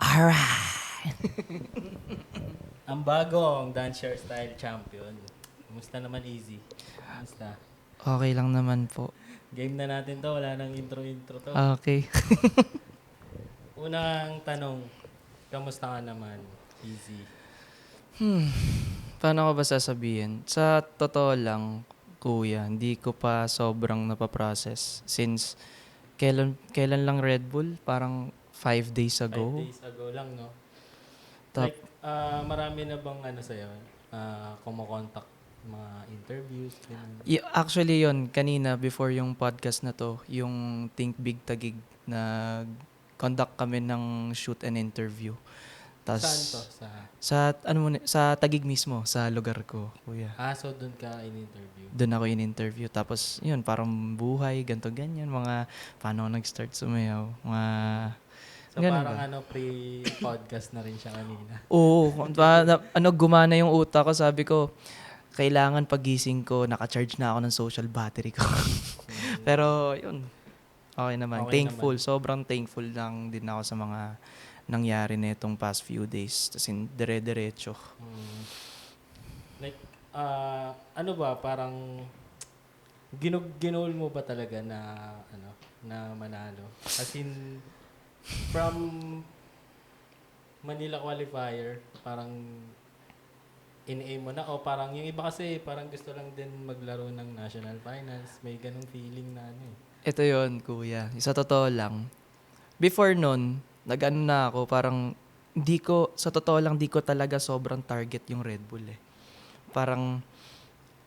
Alright! Ang bagong Dancer Style Champion. Kumusta naman, Easy? Kumusta? Okay lang naman po. Game na natin to. Wala nang intro-intro to. Okay. Unang tanong, kamusta ka naman, Easy? Paano ko ba sasabihin? Sa totoo lang, kuya, hindi ko pa sobrang napaprocess. Since, kailan lang Red Bull? Parang 5 days 5 ago. days ago lang, no? Tap, Like, marami na bang sa'yo? Kumukontak mga interviews? Ganun. Actually yon kanina, before yung podcast na to, yung Think Big Tagig, nag-conduct kami ng shoot and interview. Saan to? Sa Tagig mismo, sa lugar ko, kuya. So doon ka in-interview? Doon ako in-interview. Tapos, yun, parang buhay, ganto ganyan. Mga, paano ako nag-start sumayaw. Mga, So ganun parang ba? pre-podcast na rin siya kanina. Oo. Gumana yung utak ko. Sabi ko, kailangan pagising ko, naka-charge na ako ng social battery ko. Pero, yun. Okay naman. Okay Thankful. naman. Sobrang thankful lang din ako sa mga nangyari na itong past few days. Tapos, dire-diretso. Like, ano ba, parang ginol mo ba talaga na manalo? As in, from Manila qualifier, parang in-aim mo na, o parang yung iba kasi parang gusto lang din maglaro ng national finals, may ganung feeling na Ito yon kuya. Sa totoo lang, before nun, nag-ano na ako, parang, sa totoo lang, di ko talaga sobrang target yung Red Bull eh. Parang,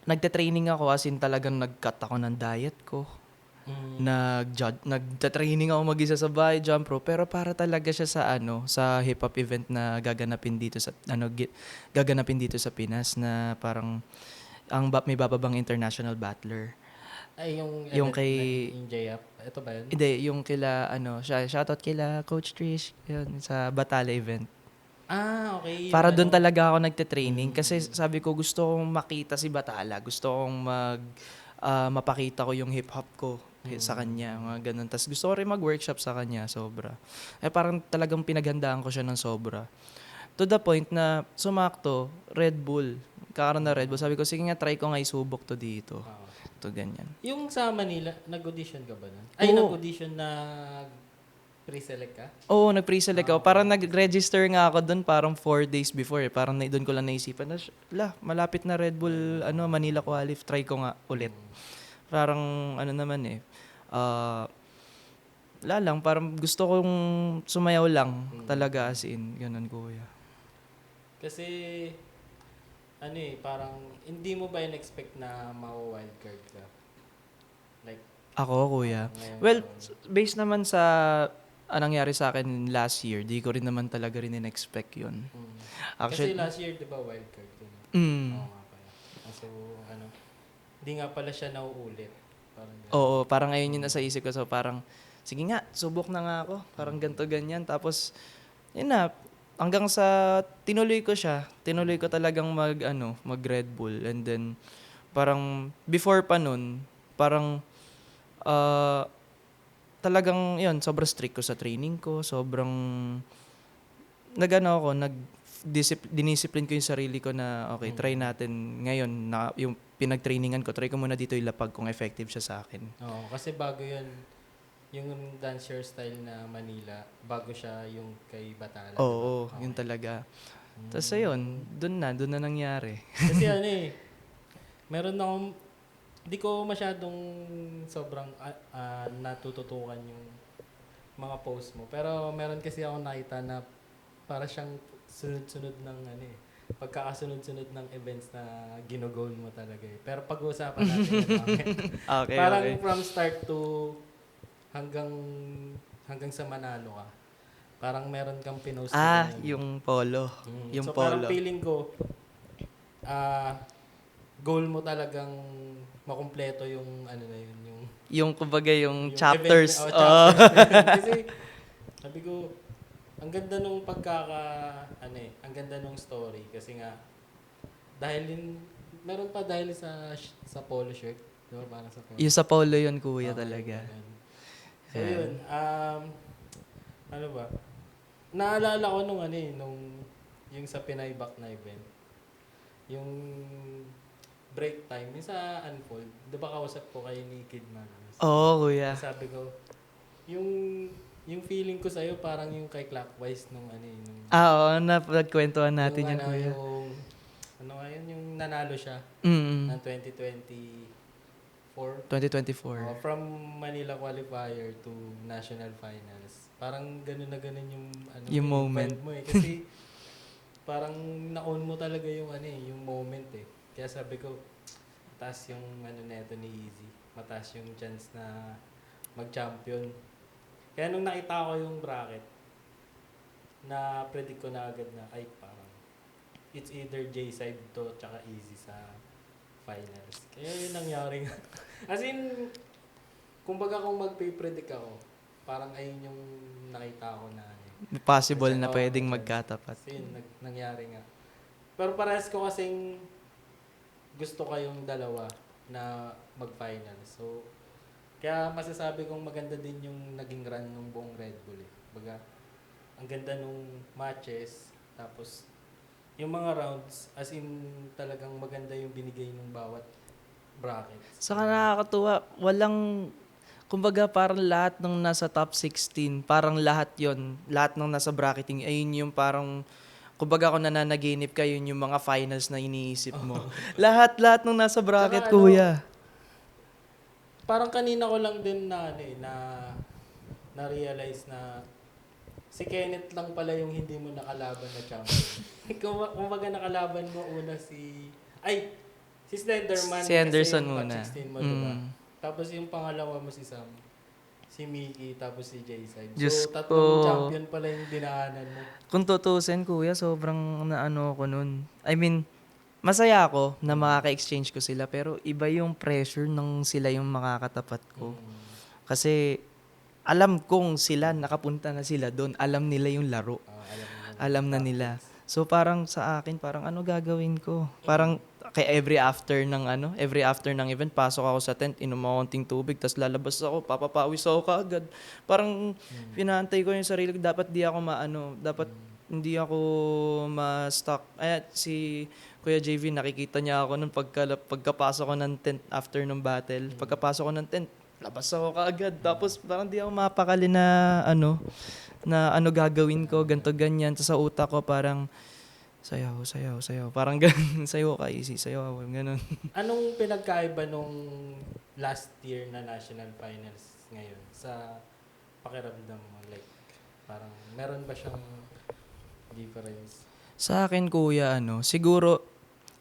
nagte-training ako, as in talagang nag-cut ako ng diet ko. Nagte-training ako mag-isa sa bahay, jump rope, pero para talaga siya sa hip-hop event na gaganapin dito sa Pinas, na parang, may bababang international battler. Ay, yung Yung event kay, na yung J-Up, ito ba yun? hindi, yung shoutout kila Coach Trish, yun, sa Batala event. Okay, yung Para doon talaga ako nagte-training kasi Mm. sabi ko gusto kong makita si Batala. Gusto kong mapakita ko yung hip-hop ko sa kanya, mga ganun. Tapos gusto ko rin mag-workshop sa kanya, sobra. Parang talagang pinaghandaan ko siya ng sobra. To the point na sumakto, Red Bull. Kakaroon na Red Bull. Sabi ko, sige nga, try ko nga isubok to dito. Oo. To ganyan. Yung sa Manila, nag-audition ka ba nun? Ay, Oo. nag-audition na pre-select ka? Oo, nag-pre-select ako. Parang nag-register nga ako doon parang 4 days before. Parang doon ko lang naisipan na, malapit na Red Bull, Manila Qualif. Try ko nga ulit. Parang, naman wala lang, parang gusto kong sumayaw lang talaga as in. Ganun, kuya. Kasi, parang, hindi mo ba in-expect na ma-wildcard ka? Like, Ako, kuya. ngayon Well, taon. based naman sa nangyari sa akin last year, di ko rin naman talaga rin in-expect yun. Kasi Actually, last year, di ba, wildcard ka na? Oo nga pala. So, hindi nga pala siya nauulit. Parang ganun. oo, parang ngayon yun nasa isip ko. So parang, sige nga, subok na nga ako. Parang ganito, ganyan. Tapos, yun na, hanggang sa tinuloy ko siya. Tinuloy ko talagang mag Red Bull. And then, parang, before pa nun, parang, talagang, yun, sobrang strict ko sa training ko. Sobrang, diniscipline ko yung sarili ko na, okay, try natin ngayon na yung pinag-trainingan ko, try ko muna dito ilapag kung effective siya sa akin. Oo, kasi bago yun, yung dancer style na Manila, bago siya yung kay Batala, Oo, di ba? yun Okay. talaga. Tapos ayun, doon na nangyari. Kasi meron akong, di ko masyadong sobrang natututukan yung mga post mo. Pero meron kasi ako nakita na para siyang sunod-sunod ng pagkakasunod-sunod ng events na ginogol mo talaga eh. Pero pag-uusapan natin yan mamaya. Okay, Parang okay. from start to hanggang sa Manalo ka. Parang meron kang pinost na ganun. Yung polo. Yung So parang polo. feeling ko, goal mo talagang makumpleto yung na yun, Yung kumbaga yung yung chapters. event, chapters na yun. Kasi sabi ko, ang ganda nung ang ganda nung story kasi nga meron pa dahil sa polo shirt, di ba? Parang sa polo. Yung sa polo yun, kuya, Okay, talaga. ganun. So Yeah. yun, ano ba? naalala ko nung ano eh, yung sa Pinay Back na event, yung break time, yung sa Unfold, di ba kausap ko kayo ni Kid Magnus? Oo, kuya. Sabi ko, yung feeling ko sa'yo parang yung kay Clockwise nung ano eh, Oo, napagkwentuhan natin yung yan, kuya. ano nga yun, yung nanalo siya Mm. ng 2024. 2024. From Manila qualifier to national finals. Parang ganun na ganun yung ano Yung mo, moment. vibe mo eh. Kasi parang na-on mo talaga yung ano eh, yung moment eh. Kaya sabi ko, mataas yung ano neto ni Easy. Mataas yung chance na mag-champion. Kaya nung nakita ko yung bracket, na predict ko na agad na ay parang it's either J-side to tsaka Easy sa finals. Kaya yun nangyari nga. As in, kumbaga kung mag-predict ako, parang ayun yung nakita ko na Possible na Oo, pwedeng oo. magkatapat. Kasi yun, nangyari nga. Pero parehas ko kasing gusto kayong dalawa na mag-final. So, kaya masasabi kong maganda din yung naging run ng buong Red Bull eh. Baga, ang ganda nung matches, tapos yung mga rounds, as in talagang maganda yung binigay ng bawat bracket. Saka nakakatuwa, kumbaga parang lahat ng nasa top 16, parang lahat yon, lahat ng nasa bracketing, ayun yung parang, kumbaga kung nananaginip ka, yun yung mga finals na iniisip mo. Lahat ng nasa bracket, Saka ano, kuya. Parang kanina ko lang din na, ano eh, na-realize na si Kenneth lang pala yung hindi mo nakalaban na champion. Kumbaga nakalaban mo una si Slenderman. Si Anderson kasi yung muna. top 16 mo, diba? Tapos yung pangalawa mo si Sam, si Mickey, tapos si J-Side. Diyos So, tatlong ko. champion pala yung dinaanan mo. Kung tutusin, kuya, sobrang naano ko nun. I mean, masaya ako na makaka-exchange ko sila, pero iba yung pressure nung sila yung makakatapat ko. Kasi alam kong sila, nakapunta na sila doon. Alam nila yung laro. Alam na nila. So parang sa akin, parang ano gagawin ko? Parang every after ng event, pasok ako sa tent, inom ako konting tubig, tapos lalabas ako, papapawis ako kaagad. Parang pinaantay ko yung sarili ko, dapat dapat hindi ako ma-stuck. Si Kuya JV, nakikita niya ako nung pagkapasok ko ng tent after ng battle. Pagkapasok ko ng tent, labas ako kaagad. Tapos parang di ako mapakali na gagawin ko, ganto ganyan. Tapos sa utak ko parang sayaw. Parang ganun, sayaw ka, easy, sayaw, ganun. Anong pinagkaiba nung last year na national finals ngayon sa pakiramdam mo? Like, parang meron ba siyang difference? Sa akin, kuya, siguro,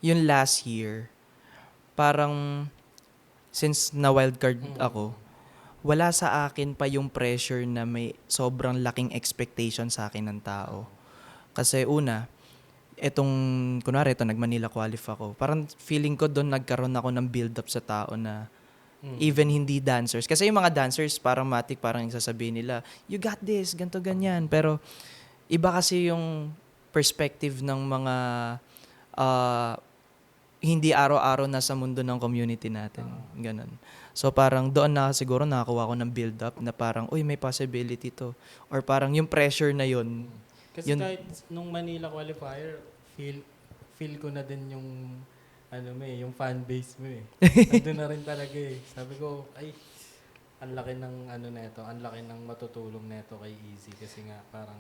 yung last year, parang, since na wildcard ako, wala sa akin pa yung pressure na may sobrang laking expectation sa akin ng tao. Kasi una, kunwari, nag-Manila qualify ako. Parang feeling ko doon nagkaroon ako ng build-up sa tao na even hindi dancers. Kasi yung mga dancers, parang sasabihin nila, you got this, ganto ganyan. Pero iba kasi yung perspective ng mga hindi araw-araw na sa mundo ng community natin. Ganon. So parang doon na siguro nakakuha ko ng build-up na parang, uy, may possibility to. Or parang yung pressure na yun. Kasi kahit nung Manila qualifier, feel ko na din yung yung fan base mo eh. Nandun na rin talaga eh. Sabi ko, ay, ang laki ng ang laki ng matutulong neto kay Easy kasi nga parang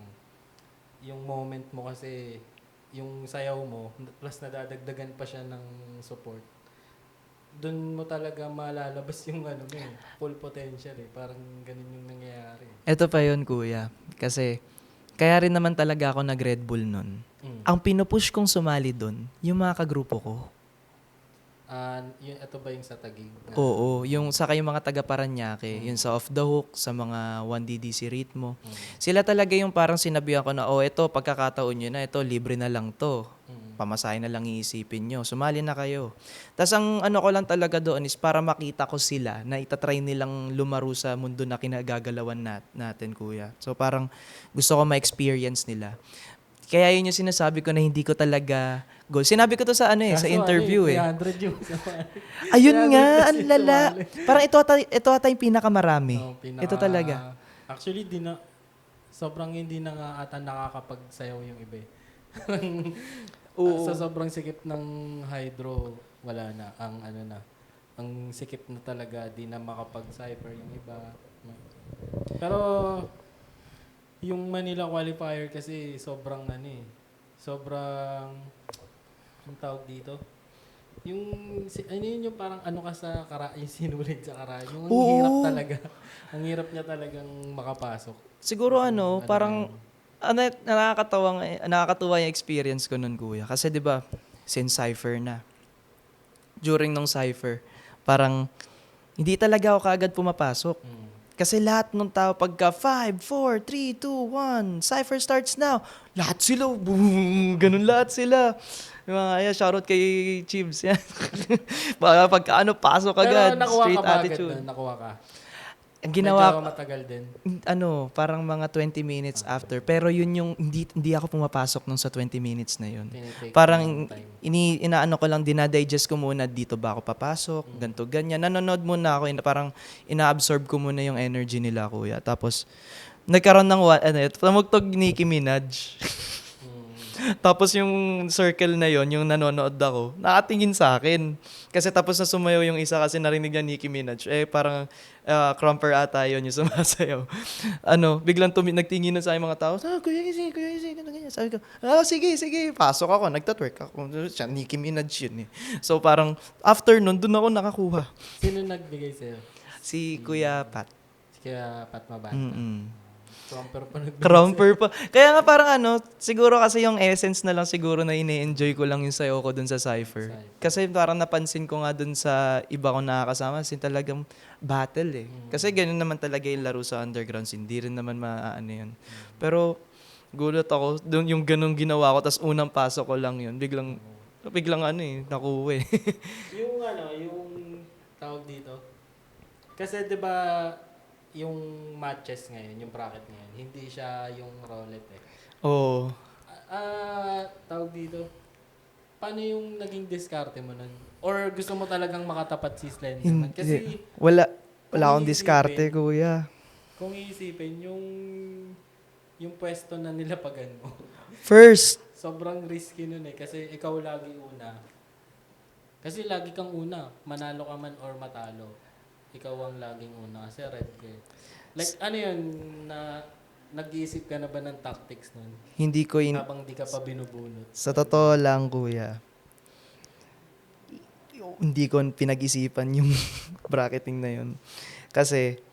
yung moment mo kasi yung sayaw mo plus nadadagdagan pa siya ng support. Doon mo talaga malalabas yung full potential eh. Parang ganun yung nangyayari. Ito pa yun, kuya. Kasi kaya rin naman talaga ako nag-Red Bull nun. Ang pinupush kong sumali dun, yung mga kagrupo ko. Ito ba yung sa Taguig? Oo, saka yung mga taga Paranaque, yung sa Off the Hook, sa mga 1DDC Ritmo. Sila talaga yung parang sinabihan ko na, ito, pagkakataon nyo na, ito, libre na lang to. Pamasahe na lang iisipin nyo. Sumali na kayo. Tapos ang ko lang talaga doon is para makita ko sila na itatry nilang lumaro sa mundo na kinagagalawan natin, kuya. So parang gusto ko ma-experience nila. Kaya yun yung sinasabi ko na hindi ko talaga goal. Sinabi ko to sa sa interview 300 yung Ayun nga, ang lala. Parang ito ata yung pinakamarami. No, Ito talaga. Actually, sobrang hindi na nga ata nakakapagsayaw yung iba eh. Oo. Sa sobrang sikip ng hydro, wala na. Ang sikip na talaga, di na makapag-cypher yung iba. Pero, yung Manila qualifier kasi sobrang sobrang, ang tawag dito? Ano yun yung parang ano ka sa yung sinulid sa karaan. Yung ang Oo. hirap talaga. Ang hirap niya talagang makapasok. Siguro Yung parang nakakatuwa yung experience ko nun, kuya. Kasi 'di ba, since cipher na. During nung cipher, parang hindi talaga ako kaagad pumapasok. Mm. Kasi lahat nung tao pagka 5, 4, 3, 2, 1, cipher starts now. Lahat sila, boom, ganun lahat sila. Yung mga, shoutout kay Chibs. Yan. Pagka pasok Pero agad, nakuha straight ka ba agad attitude. doon? Nakuha ka? Ang Medyo ginawa, matagal din. parang mga 20 minutes after. Pero yun yung, hindi ako pumapasok nung sa 20 minutes na yun. Tinitake Parang, yung time. inaano ko lang, dinadigest ko muna, dito ba ako papasok, ganito, ganyan. Nanonood muna ako, parang ina-absorb ko muna yung energy nila, kuya. Tapos, nagkaroon ng, tumugtog Nicki Minaj. Tapos yung circle na yon, yung nanonood ako, nakatingin sa akin. Kasi tapos na sumayaw yung isa kasi narinig niya Nicki Minaj. Parang Crumper ata yun yung sumasayaw. Biglang nagtingin na sa aking mga tao, Kuya Easy, ganyan. Sabi ko, sige, pasok ako, nagtatwerk ako. Siya, Nicki Minaj yun eh. So parang, after nun, dun ako nakakuha. Sino nagbigay sa'yo? Si Kuya Pat. Kaya Pat Mabanta. Mm-mm. Crumper pa nagbigay Crumper pa. Kaya nga parang siguro kasi yung essence na lang siguro na ine-enjoy ko lang yung sayo ko dun sa Cypher. Kasi parang napansin ko nga dun sa iba kong nakakasama, talagang battle eh. Kasi ganun naman talaga yung laro sa undergrounds, hindi rin naman maaano yun. Pero gulat ako, dun yung ganun ginawa ko, tas unang pasok ko lang yun, biglang nakuha eh. yung tawag dito. Kasi 'di ba yung matches ngayon, yung bracket ngayon, hindi siya yung roulette eh. Oo. Tawag dito. Paano yung naging diskarte mo nun? Or gusto mo talagang makatapat si Slenderman? Kasi Wala kung akong iisipin- diskarte, kuya. Kung iisipin, yung pwesto na nilapagan mo, First, sobrang risky nun eh. Kasi ikaw lagi una. Kasi lagi kang una. Manalo ka man or matalo. Ikaw ang laging una. Kasi red ka eh. Like, ano yun, na nag-iisip ka na ba ng tactics nun? hindi ko Habang di ka pa binubunot. sa totoo lang, kuya, hindi ko pinag-isipan yung bracketing na yun. Kasi,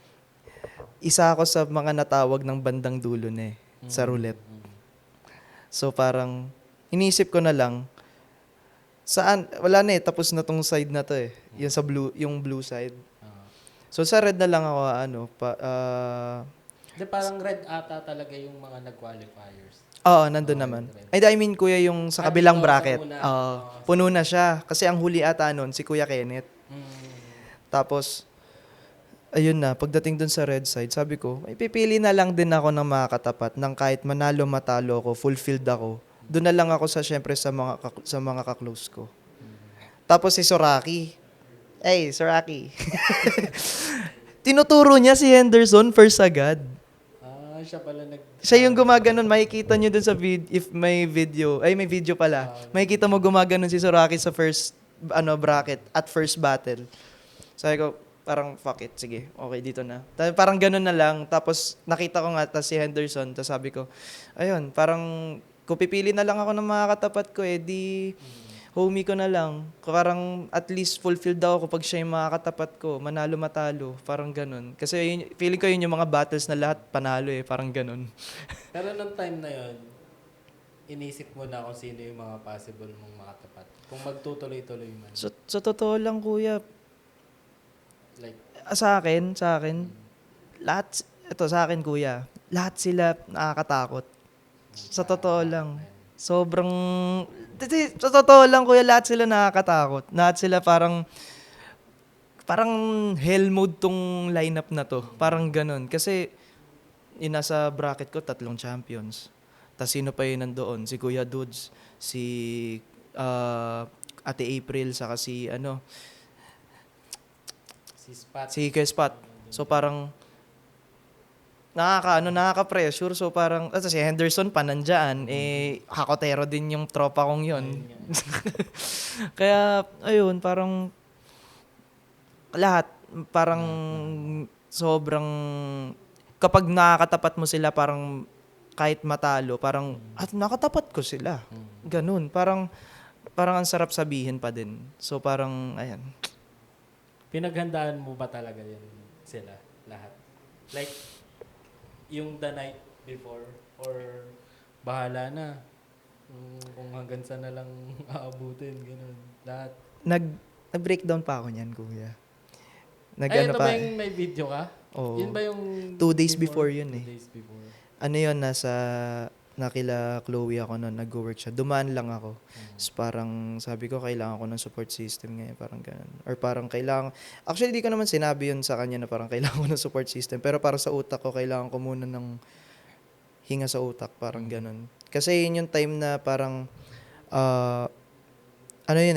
isa ako sa mga natawag ng bandang dulo na sa roulette. So parang, iniisip ko na lang, wala na tapos na tong side na to eh. Yung blue side. So sa red na lang ako, Parang red ata talaga yung mga nag-qualifiers. nandun naman. I mean, kuya, yung sa kabilang Dito, bracket. sa una. Puno na siya. Kasi ang huli ata nun, si Kuya Kenneth. Tapos, ayun na, pagdating dun sa red side, sabi ko, ipipili na lang din ako ng makakatapat ng kahit manalo, matalo ako, fulfilled ako. Doon na lang ako syempre sa mga ka-close ko. Tapos si Soraki. Hey, Soraki. Tinuturo niya si Henderson first agad. Siya pala Siya yung gumaganon, makikita nyo dun sa if may video pala. Makikita mo gumaganon si Soraki sa first bracket at first battle. Sabi ko, parang fuck it, sige, okay dito na. Parang ganun na lang. Tapos nakita ko nga si Henderson, tapos sabi ko, ayun, parang kung pipili na lang ako ng mga katapat ko, di homie ko na lang. Parang at least fulfilled ako kapag siya yung mga katapat ko, manalo matalo, parang ganun. Kasi feeling ko yun yung mga battles na lahat panalo parang ganun. Pero nung time na yon, inisip mo na kung sino yung mga possible mong makatapat. Kung magtutuloy-tuloy man. So, sa totoo lang, kuya, Like, sa akin, lahat, ito sa akin, kuya, lahat sila nakakatakot. Sa totoo lang. Sobrang, sa totoo lang, kuya, lahat sila nakakatakot. Lahat sila parang hell mode tong lineup na to. Parang ganun. Kasi, yung nasa bracket ko, 3 champions. Tapos sino pa yun nandoon? Si Kuya Dudes, si Ate April, saka si si Spot. si Kuya Spot. So parang nakaka-pressure. So parang, si Henderson pa nandyan, hakotero din yung tropa kong yun. Ayun nga. Kaya, ayun, parang lahat, parang sobrang, kapag nakakatapat mo sila, parang kahit matalo, parang, at nakatapat ko sila. Ganun, parang ang sarap sabihin pa din. So parang, ayan. Pinaghandaan mo ba talaga yun sila, lahat? Like, yung the night before, or bahala na, kung hanggang saan na lang aabutin, gano'n. Lahat. Nag-breakdown pa ako niyan, kuya. Ay, ito ba yung may video ka? Oo. Yun ba yung 2 days before yun 2 days before. Ano yun, nakila Chloe ako noon, nag-work siya. Dumaan lang ako. So parang sabi ko, kailangan ko ng support system ngayon, parang ganun. Or parang actually di ko naman sinabi yun sa kanya na parang kailangan ko ng support system. Pero para sa utak ko, kailangan ko muna ng hinga sa utak, parang ganun. Kasi yun yung time na parang,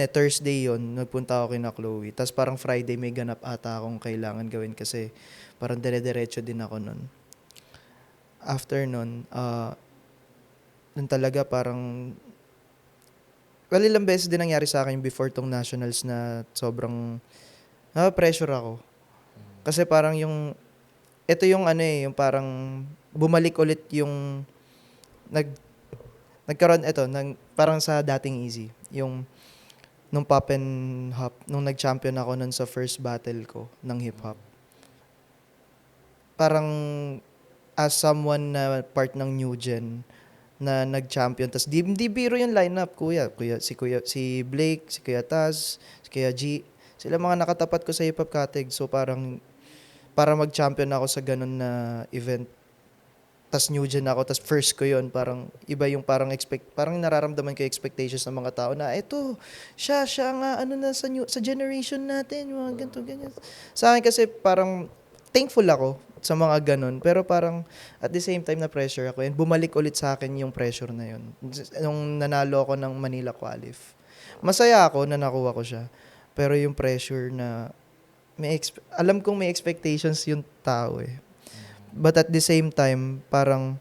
Thursday yun, nagpunta ako kina Chloe. Tapos parang Friday may ganap ata akong kailangan gawin kasi parang dire-diretso din ako nun. After nun, nun talaga parang, ilang beses din nangyari sa akin before tong nationals na sobrang, pressure ako. Kasi parang ito yung yung parang, bumalik ulit yung, nagkaroon, parang sa dating easy, yung, nung pop and hop, nung nag-champion ako nun sa first battle ko ng hip-hop. Parang, as someone na part ng new gen, na nag-champion. Tapos di biro yung lineup, si Blake, si Kuya Taz, si Kuya G. Sila mga nakatapat ko sa hip-hop categ. So parang, para mag-champion ako sa ganun na event. Tapos new gen ako, tapos first ko yun. Parang iba yung parang nararamdaman ko yung expectations ng mga tao na, eto, siya nga, sa generation natin, mga ganito, ganyan. Sa akin kasi parang, thankful ako sa mga ganun. Pero parang, at the same time na pressure ako. And bumalik ulit sa akin yung pressure na yun. Nung nanalo ako ng Manila Qualif. Masaya ako na nakuha ko siya. Pero yung pressure na, alam kong may expectations yung tao eh. But at the same time, parang,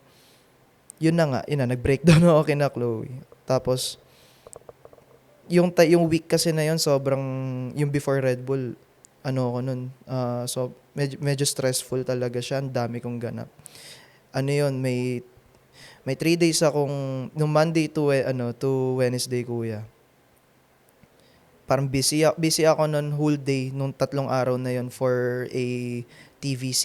yun na nga, nag-breakdown ako kina Chloe. Tapos, yung week kasi na yun, sobrang, yung before Red Bull, ako nun, so medyo stressful talaga siya, ang dami kong ganap. May 3 days akong nung Monday to Wednesday, kuya. Parang busy ako nun whole day nung 3 araw na yon for a TVC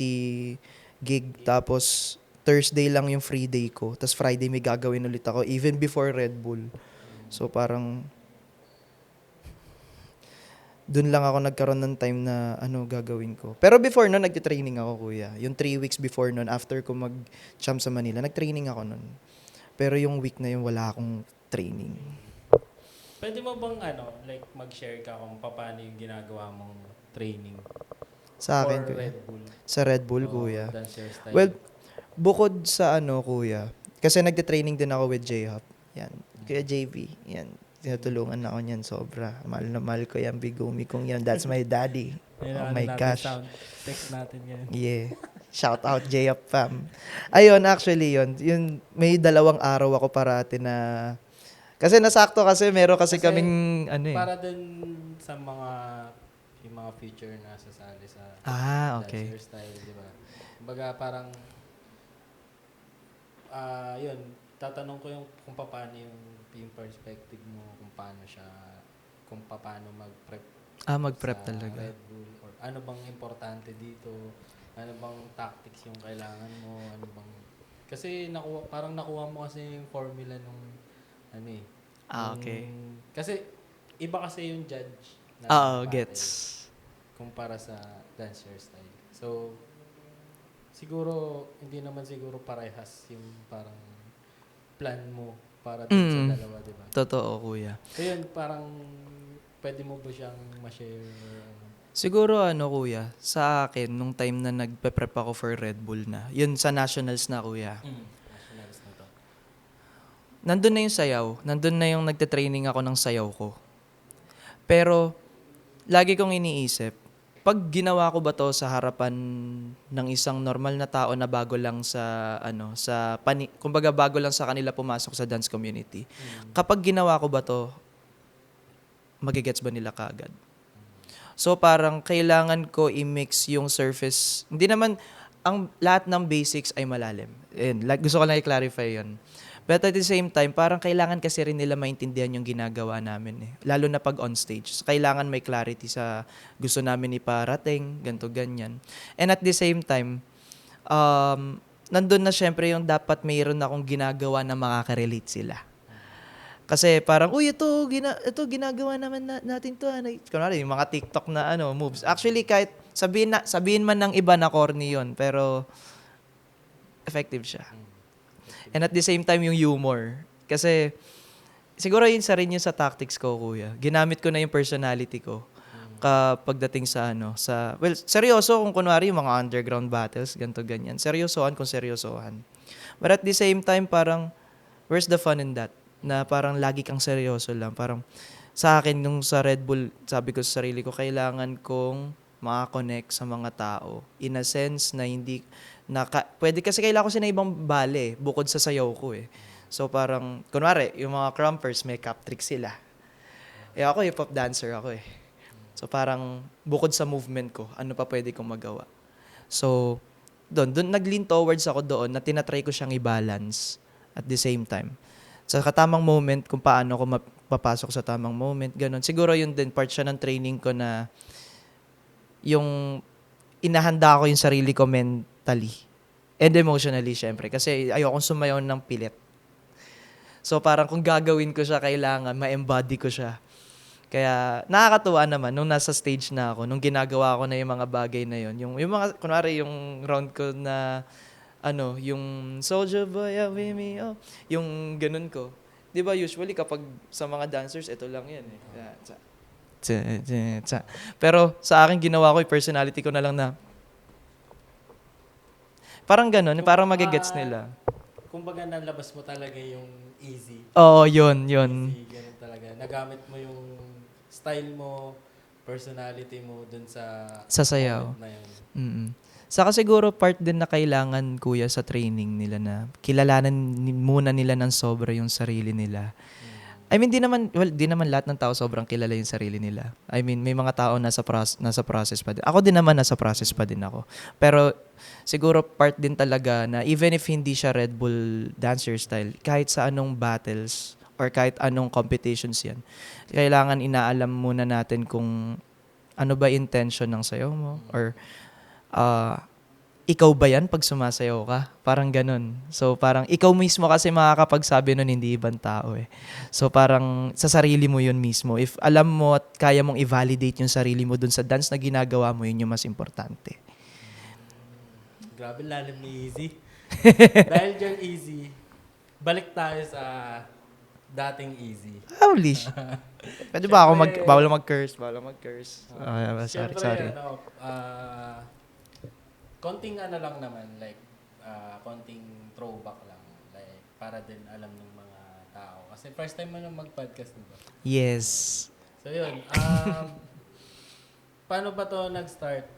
gig, tapos Thursday lang yung free day ko, tapos Friday may gagawin ulit ako even before Red Bull. So parang doon lang ako nagkaroon ng time na gagawin ko. Pero before noon, nagtitraining ako, kuya. Yung 3 weeks before noon, after ko mag-champ sa Manila, nagtraining ako noon. Pero yung week na yun, wala akong training. Pwede mo bang mag-share ka kung paano yung ginagawa mong training? Sa akin, for kuya. Red Bull? Sa Red Bull, kuya. Dancer style. Well, bukod sa kuya, kasi nagtitraining din ako with J-Hop. Yan. Kuya JB. Yan. Tinutulungan ako niyan sobra. Mahal na mahal ko yan, bigumi kong yan. That's my daddy. Oh my gosh. Sound text natin yan. Yeah. Shout out J-Up fam. Ayun, actually yun, may 2 araw ako parati na, kasi nasakto kasi meron kasi kaming Para din sa yung mga future na sasali sa okay. dancer style, di ba? Kumbaga parang, yun, tatanong ko kung paano yung perspective mo, kung paano mag-prep. Mag-prep sa talaga. Red Bull, or ano bang importante dito, ano bang tactics yung kailangan mo, kasi parang nakuha mo kasi yung formula nung Okay. Kasi iba kasi yung judge na battle Gets. kumpara sa dancer style. So siguro hindi naman siguro parehas yung parang plan mo para dun sa dalawa, di ba? Totoo, kuya. So yun, parang pwede mo ba siyang ma-share? Siguro kuya, sa akin, nung time na nagpe-prep ako for Red Bull na, yun sa nationals na, kuya. Nationals na to. Nandun na yung sayaw. Nandun na yung nagte-training ako ng sayaw ko. Pero, lagi kong iniisip, pag ginawa ko ba 'to sa harapan ng isang normal na tao na bago lang sa kumbaga bago lang sa kanila pumasok sa dance community. Kapag ginawa ko ba 'to, magegets ba nila kaagad? So parang kailangan ko i-mix yung surface. Hindi naman ang lahat ng basics ay malalim. And like, gusto ko lang i-clarify 'yon. But at the same time, parang kailangan kasi rin nila maintindihan yung ginagawa namin eh. Lalo na pag on stage. Kailangan may clarity sa gusto namin iparating, ganto ganyan. And at the same time, nandun na syempre yung dapat mayroon akong ginagawa na makaka-relate sila. Kasi parang, uy, ito ginagawa naman natin to. Kunwari, yung mga TikTok na moves. Actually, kahit sabihin man ng iba na corny yun, pero effective siya. And at the same time, yung humor. Kasi, siguro yun rin yung sa tactics ko, kuya. Ginamit ko na yung personality ko kapag dating well, seryoso kung kunwari yung mga underground battles, ganto ganyan. Seryosohan kung seryosohan. But at the same time, parang, where's the fun in that? Na parang lagi kang seryoso lang. Parang, sa akin, nung sa Red Bull, sabi ko sa sarili ko, kailangan kong makakonect sa mga tao. In a sense na hindi, pwede kasi kailangan ko sila ibang bale, bukod sa sayaw ko eh. So parang, kunwari, yung mga crumpers, may cap trick sila. Eh ako, hip-hop dancer ako eh. So parang, bukod sa movement ko, ano pa pwede kong magawa? So, doon nag-lean towards ako doon na tinatry ko siyang i-balance at the same time. Sa katamang moment, kung paano ako mapapasok sa tamang moment, ganun. Siguro yun din, part siya ng training ko na yung inahanda ko yung sarili ko mentally and emotionally, syempre. Kasi ayokong sumayaw ng pilit. So parang kung gagawin ko siya, kailangan ma-embody ko siya. Kaya nakakatuwa naman nung nasa stage na ako, nung ginagawa ko na yung mga bagay na yun. Yung mga, kunwari yung round ko na, yung Soldier Boy, with me, oh. Yung ganun ko. Di ba usually kapag sa mga dancers, ito lang yan eh. Pero sa akin ginawa ko, yung personality ko na lang na, parang ganun, parang magigets nila. Kumbaga nalabas mo talaga yung easy. Oo, yun. Easy, ganun talaga. Nagamit mo yung style mo, personality mo dun sa sayaw. moment na yun. Mm-mm. Saka siguro part din na kailangan, kuya, sa training nila na kilalanan muna nila ng sobra yung sarili nila. I mean, di naman lahat ng tao sobrang kilala yung sarili nila. I mean, may mga tao nasa process pa din. Ako din naman nasa process pa din ako. Pero siguro part din talaga na even if hindi siya Red Bull dancer style, kahit sa anong battles or kahit anong competitions yan, kailangan inaalam muna natin kung ano ba intention ng sayaw mo or ikaw ba yan pag sumasayaw ka? Parang ganun. So parang ikaw mismo kasi makakapagsabi nun, hindi ibang tao eh. So parang sa sarili mo yun mismo. If alam mo at kaya mong i-validate yung sarili mo dun sa dance na ginagawa mo, yun yung mas importante. Grabe lalim ni Easy. Dahil dyan Easy, balik tayo sa dating Easy. Holy shit. Pwede ba ako bawal mag-curse? Sorry. Konting lang naman, like, konting throwback lang. Like, para din alam ng mga tao. Kasi first time mo nang mag-podcast, diba? Yes. So, yun. Paano ba to nag-start?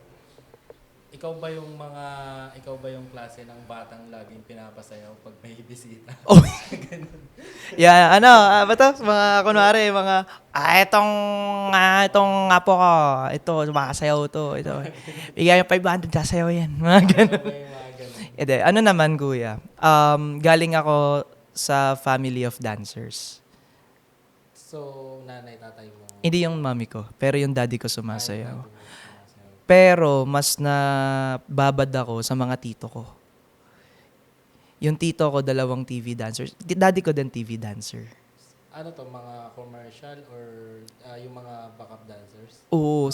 Ikaw ba yung klase ng batang laging pinapasayaw pag may bisita? Oh. Yeah, bata, mga kunwari, itong apo ko, ito, sumasayaw to, ito. Bigay yung 500, sasayaw yan. Mga ganun. Ede, naman, kuya, galing ako sa family of dancers. So, nanay, tatay mo? Hindi yung mami ko, pero yung daddy ko sumasayaw. Pero mas nababad ako sa mga tito ko. Yung tito ko, 2 TV dancers. Daddy ko din TV dancer. Ano to, mga commercial or yung mga backup dancers? Oo,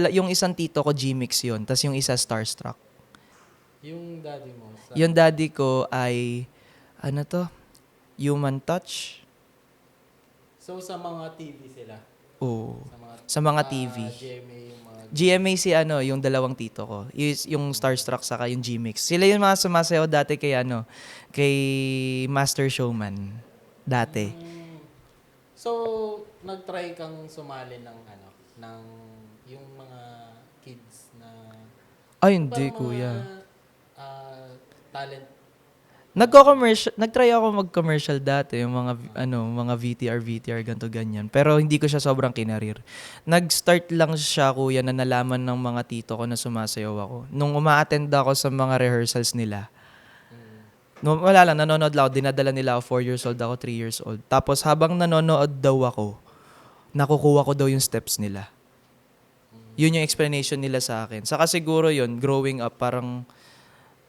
yung isang tito ko, G-Mix yun. Tapos yung isa, Starstruck. Yung daddy mo? Yung daddy ko ay, Human Touch. So, sa mga TV sila? Oo. Sa mga TV. GMA, yung mga... GMA yung 2 tito ko. Yung Starstruck saka yung G-Mix. Sila yung mga sumasayaw dati kay Master Showman. Dati. So, nag-try kang sumali ng yung mga Ay, hindi, Parang mga kuya. talent. Nag-try ako mag-commercial dati, yung mga VTR, ganto ganyan. Pero hindi ko siya sobrang kinarir. Nag-start lang siya, kuya, na nalaman ng mga tito ko na sumasayaw ako. Nung uma-attend ako sa mga rehearsals nila, Mm. no, wala lang, nanonood lang ako. Dinadala nila ako, 4 years old ako, 3 years old. Tapos habang nanonood daw ako, nakukuha ko daw yung steps nila. Yun yung explanation nila sa akin. Saka siguro yun, growing up, parang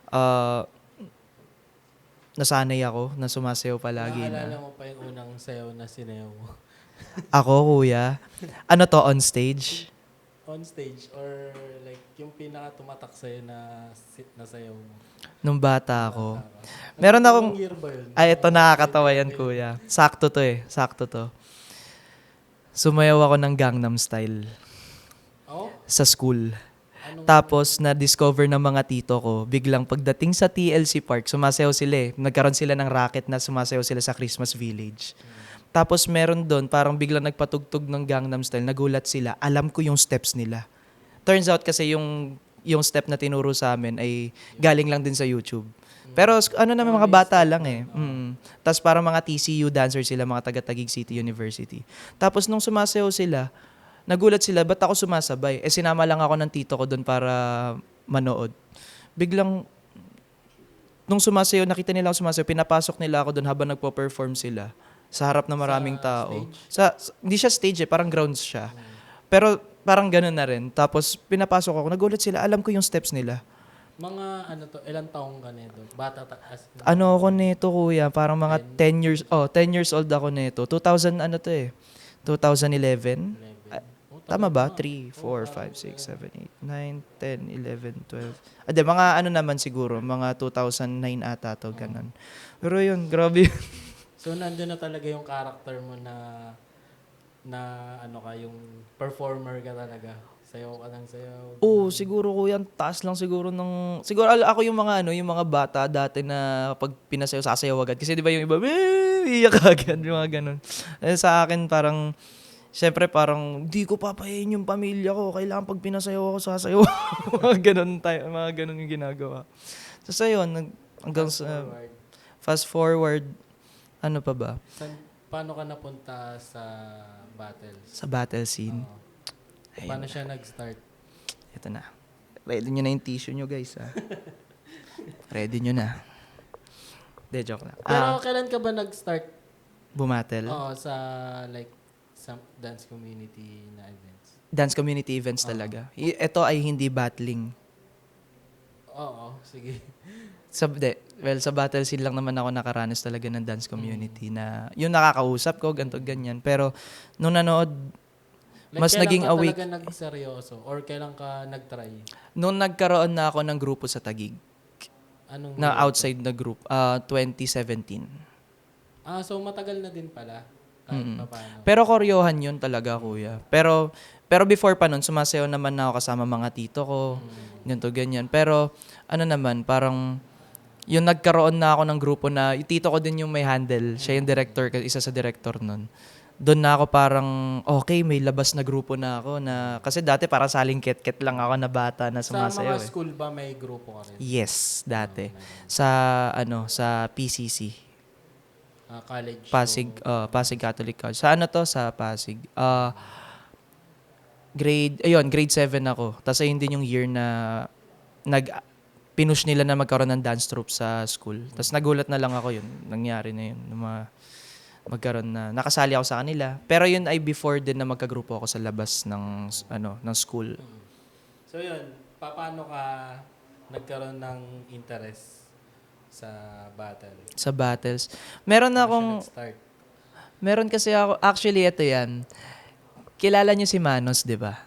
ah, nasanay ako na sumasayaw palagi Naaalala na. mo pa yung unang sayaw na sinayaw mo? Ako, kuya, ano to, on stage? On stage or like yung pinaka tumatak sa'yo na nasayaw mo? Nung bata ako. Bata ka. Meron akong, Anong year ba yun? ay, ito nakakatawa yan, Year ba yun? kuya. Sakto to eh, sakto to. Sumayaw ako ng Gangnam Style Oh? sa school. Anong, Tapos, na-discover ng mga tito ko, biglang pagdating sa TLC Park, sumasayaw sila eh. Nagkaroon sila ng racket na sumasayaw sila sa Christmas Village. Tapos, meron doon, parang biglang nagpatugtog ng Gangnam Style. Nagulat sila. Alam ko yung steps nila. Turns out kasi yung step na tinuro sa amin ay galing lang din sa YouTube. Pero ano naman, mga bata lang eh. Tapos parang mga TCU dancer sila, mga taga-Taguig City University. Tapos nung sumasayaw sila, nagulat sila, ba't ako sumasabay? Eh sinama lang ako ng tito ko doon para manood. Biglang, nung sumasayaw, nakita nila ako sumasayaw, pinapasok nila ako doon habang nagpo-perform sila sa harap ng maraming tao. Hindi siya stage eh, parang grounds siya. Pero parang ganun na rin. Tapos pinapasok ako, nagulat sila, alam ko yung steps nila. mga ano to, ilang taong ka nito? Bata as in, Ano ako nito, kuya, parang mga 10 years old ako nito. 2000, ano to eh, 2011? 11. Oh, Tama tagal ba? na. 3, 4, parang 5, 6, 7, 8, 9, 10, 11, 12. Ade, mga ano naman siguro, mga 2009 ata to, ganun. Pero yun, grabe yun. So, nandun na talaga yung character mo na ano ka, yung performer ka talaga. Sayaw ka ng sayaw. Oo, siguro kuya, ang taas lang siguro ng... Siguro ako yung mga yung mga bata dati na pag pinasayaw, sasayaw agad. Kasi di ba yung iba, iyak agad, yung mga ganun. Eh, sa akin parang, syempre parang, di ko papayayin yung pamilya ko. Kailangan pag pinasayaw ako, sasayaw ako. Mga ganun yung ginagawa. So, ayun, hanggang sa... Forward. Fast forward, ano pa ba? Paano ka napunta sa battles? Sa battle scene. Oo. Paano siya nag-start? Ito na. Ready nyo na yung tissue nyo, guys, ha? Ready nyo na. De, joke lang. Pero kailan ka ba nag-start? Bumattle. Oo, sa like sa dance community na events. Dance community events talaga. Ito ay hindi battling. Oo, sige. Sa battle scene lang naman ako nakaranas talaga ng dance community na yung nakakausap ko, ganito, ganyan. Pero nung nanood, Like, mas kailan naging ka awake. talaga nagseryoso? Or kailan ka nag-try? Nung nagkaroon na ako ng grupo sa Taguig, Anong na year? outside na group, 2017. So matagal na din pala. Kahit paano. Pero koryohan yun talaga, kuya. Pero before pa nun, sumasayaw naman na ako kasama mga tito ko, ganito, ganyan. Pero ano naman, parang yung nagkaroon na ako ng grupo na, yung tito ko din yung may handle, siya yung director, isa sa director nun. Doon na ako parang, okay, may labas na grupo na ako na, kasi dati parang saling ket-ket lang ako na bata na Sa sumasayaw mga eh. school ba may grupo ka rin? Yes, dati. Sa, sa PCC. College? Pasig Catholic College. Sa ano to? Sa Pasig. Grade 7 ako. Tapos ayun din yung year na pinush nila na magkaroon ng dance troupe sa school. Tapos nagulat na lang ako yun. Nangyari na yun. Magkaroon na. Nakasali ako sa kanila. Pero yun ay before din na magkagrupo ako sa labas ng ng school. So yun, paano ka nagkaroon ng interest sa battle? Sa battles. Meron Paano akong... siya nag-start? Meron kasi ako... Actually, ito yan. Kilala niyo si Manos, di ba?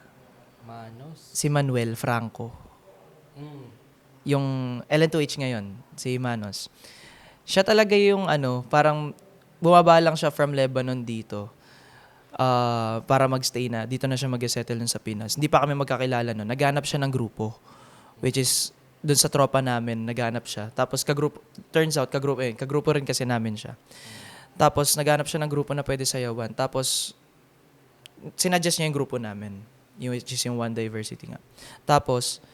Manos? Si Manuel Franco. Mm. Yung LN2H ngayon, si Manos. Siya talaga yung parang bumaba lang siya from Lebanon dito para magstay na. Dito na siya mag-settle nun sa Pinas. Hindi pa kami magkakilala nun. Naghanap siya ng grupo, which is dun sa tropa namin, naghanap siya. Tapos turns out, kagrupo rin kasi namin siya. Tapos naghanap siya ng grupo na pwede sayawan. Tapos sinuggest niya yung grupo namin, which is yung One Diversity nga. Tapos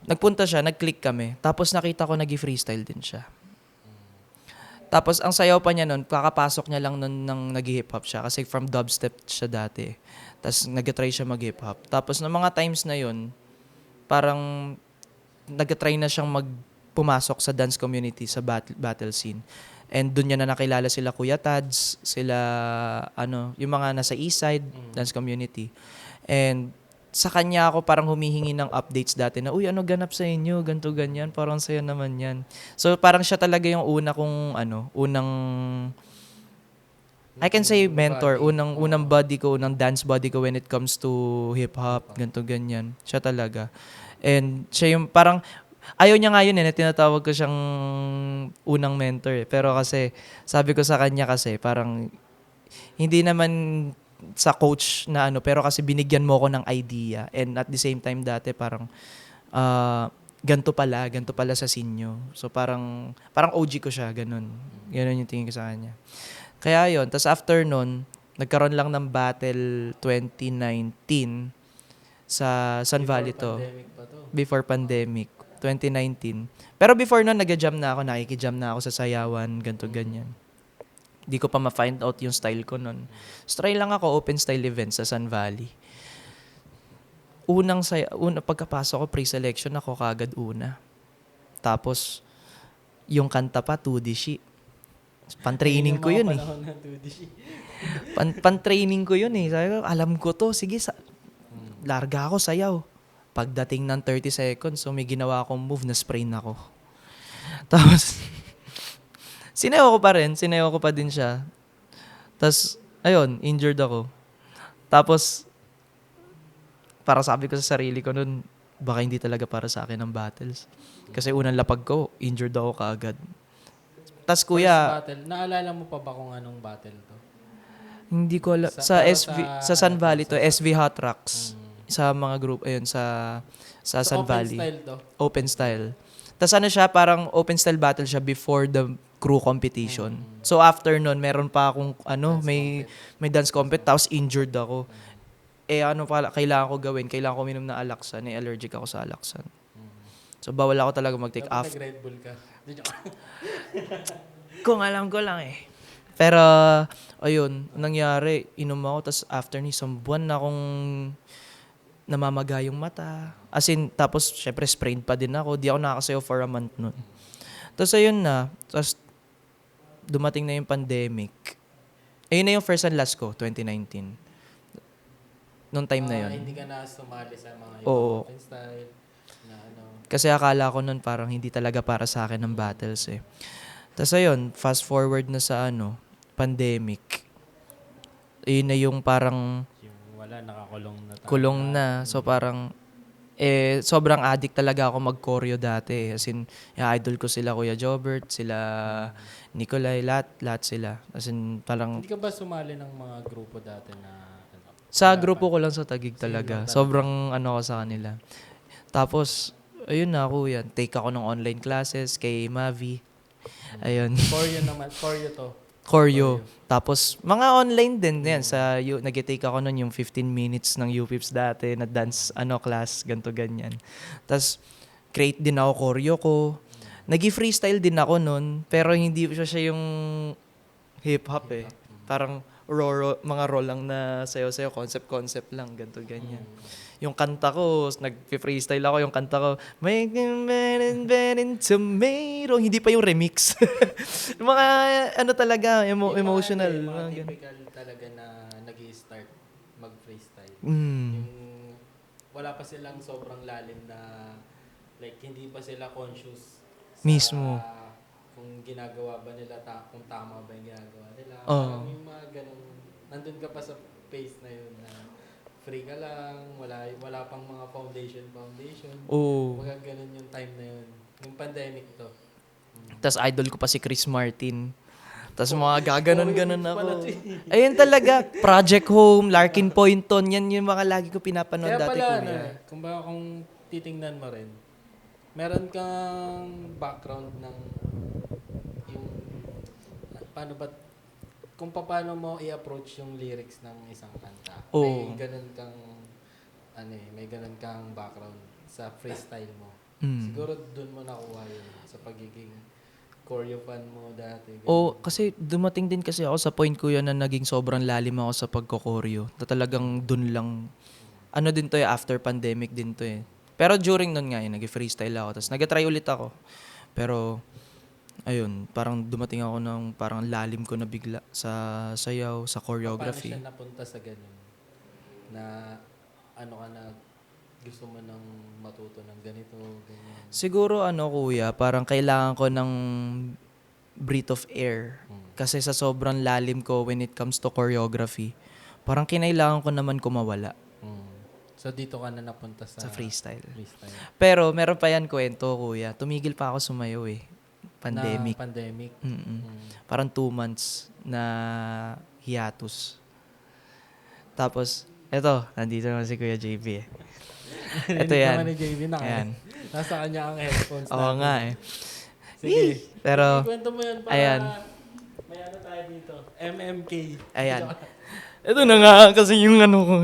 Nagpunta siya, nag-click kami. Tapos nakita ko nag-freestyle din siya. Tapos ang sayaw pa niya nun, kakapasok niya lang nun nang nag-hip hop siya. Kasi from dubstep siya dati. Tapos nag-try siya mag-hip hop. Tapos ng mga times na yun, parang nag-try na siyang pumasok sa dance community, sa battle scene. And doon niya na nakilala sila Kuya Tads, sila yung mga nasa East Side dance community. And sa kanya ako parang humihingi ng updates dati na, uy, ano ganap sa inyo? Ganto ganyan, parang saya naman yan. So parang siya talaga yung una kong unang I can say mentor, unang buddy ko, unang dance buddy ko when it comes to hip hop, ganto ganyan. Siya talaga. And siya yung parang ayaw niya nga yun na tinatawag ko siyang unang mentor eh. Pero kasi sabi ko sa kanya kasi parang hindi naman sa coach na pero kasi binigyan mo ko ng idea, and at the same time dati parang ganto pala sa sinyo. So parang OG ko siya, ganun yung tingin ko sa kanya. Kaya yun, tas after nun nagkaroon lang ng battle 2019 sa Sun Valley to. Before pandemic 2019. Pero before nun nag-jam na ako, nakikijam na ako sa sayawan, ganto ganyan. Di ko pa ma-find out yung style ko nun. So, try lang ako open style events sa Sun Valley. Pagkapasok ko, pre-selection ako kagad una. Tapos, yung kanta pa, 2D sheet. Pan-training ko yun eh. Pan-training ko yun eh. Sabi ko, alam ko to, sige, larga ako, sayaw. Pagdating ng 30 seconds, so may ginawa akong move na sprain ako. Tapos, sinayaw ko pa din siya. Tapos, ayun, injured ako. Tapos, para sabi ko sa sarili ko nun, baka hindi talaga para sa akin ang battles. Kasi unang lapag ko, injured ako kaagad. Tapos kuya, first battle, naalala mo pa ba kung anong battle to? hindi ko alam. Sa Sun Valley to, SV Hot Rocks. Sa mga group, ayun, sa Sun Valley. Open style to? Open style. Tapos siya, parang open style battle siya before the crew competition. So after nun, meron pa akong may dance compet, tapos injured ako. Kailangan ko gawin? Kailangan ko minom na Alaxan. Allergic ako sa Alaxan. So bawal ako talaga mag-take off. Dapat nag-Red Bull ka. Kung alam ko lang eh. Pero, ayun, nangyari, inom ako, tapos after ni isang buwan na akong namamaga yung mata. As in, tapos, syempre, sprained pa din ako. Di ako nakakasayaw for a month nun. Tapos, ayun na. Tapos, dumating na yung pandemic. Ayun na yung first and last ko, 2019. Noong time na yun. Hindi ka na sumali sa mga Oo. open style. Kasi akala ko nun parang hindi talaga para sa akin ng battles eh. Tapos ayun, fast forward na sa pandemic. Ayun na yung parang nakakulong na tayo. kulong na. So parang sobrang addict talaga ako mag-choreo dati. As in, idol ko sila Kuya Jobert, sila Nicolay, lahat sila. As in, parang Hindi ka ba sumali ng mga grupo dati na sa grupo ko lang sa Taguig talaga. Sobrang ko sa kanila. Tapos, ayun na ako yan. Take ako ng online classes kay Mavi. Ayun. Choreo to. Choreo. Tapos, mga online din yan. Nag-take ako nun yung 15 minutes ng UPIPS dati na dance class, ganto ganyan. Tapos, create din ako choreo ko. Nag-freestyle din ako nun, pero hindi siya yung hip-hop eh. Parang mga raw lang na sayo-sayo, concept lang, ganto ganyan. Yung kanta ko, nag-freestyle ako, yung kanta ko, tomato, hindi pa yung remix. Yung mga, talaga, emotional. Mga typical talaga na nag-i-start mag-freestyle. Mm. Yung wala pa silang sobrang lalim na, like, hindi pa sila conscious sa, Mismo. kung ginagawa ba nila, kung tama ba yung ginagawa nila. Oh. Yung mga ganun, nandun ka pa sa phase na yun na free ka lang, wala pang mga foundation. Oo. Mga ganun yung time na yun. Yung pandemic to. Tapos idol ko pa si Chris Martin. Tapos mga gaganon-ganon ako. Ayun talaga. Project Home, Larkin Poynton, yan yung mga lagi ko pinapanood Kaya dati. pala, kung titingnan mo rin, meron kang background ng yung kung paano mo i-approach yung lyrics ng isang kanta. Oo. May ganun kang background sa freestyle mo. Siguro doon mo nakuha yun sa pagiging choreo fan mo dati. ganun. O, kasi dumating din kasi ako sa point ko yun na naging sobrang lalim ako sa pagkokoryo. Na talagang dun lang. Ano din to after pandemic din to Pero during nun nga nag-freestyle ako. Tapos nag-try ulit ako. Pero, ayun, parang dumating ako ng parang lalim ko na bigla sa sayaw, sa choreography. Paano siya napunta sa ganun? Na ano ka na gusto mo nang matuto ng ganito, ganyan. Siguro kuya, parang kailangan ko ng breath of air. Kasi sa sobrang lalim ko when it comes to choreography, parang kinailangan ko naman kumawala So dito ka na napunta sa sa freestyle. freestyle. Pero meron pa yan kwento, kuya. Tumigil pa ako sumayaw Pandemic. Na pandemic. Parang 2 months na hiatus. Tapos, eto, nandito naman si Kuya JB Ito Narinig yan. naman ni JV na Ayan. nasa kanya ang headphones Oo natin. nga Sige. Pero, Kwento mo yan para ayan. may ano tayo dito. MMK. Ayan. Ito na nga kasi yung ko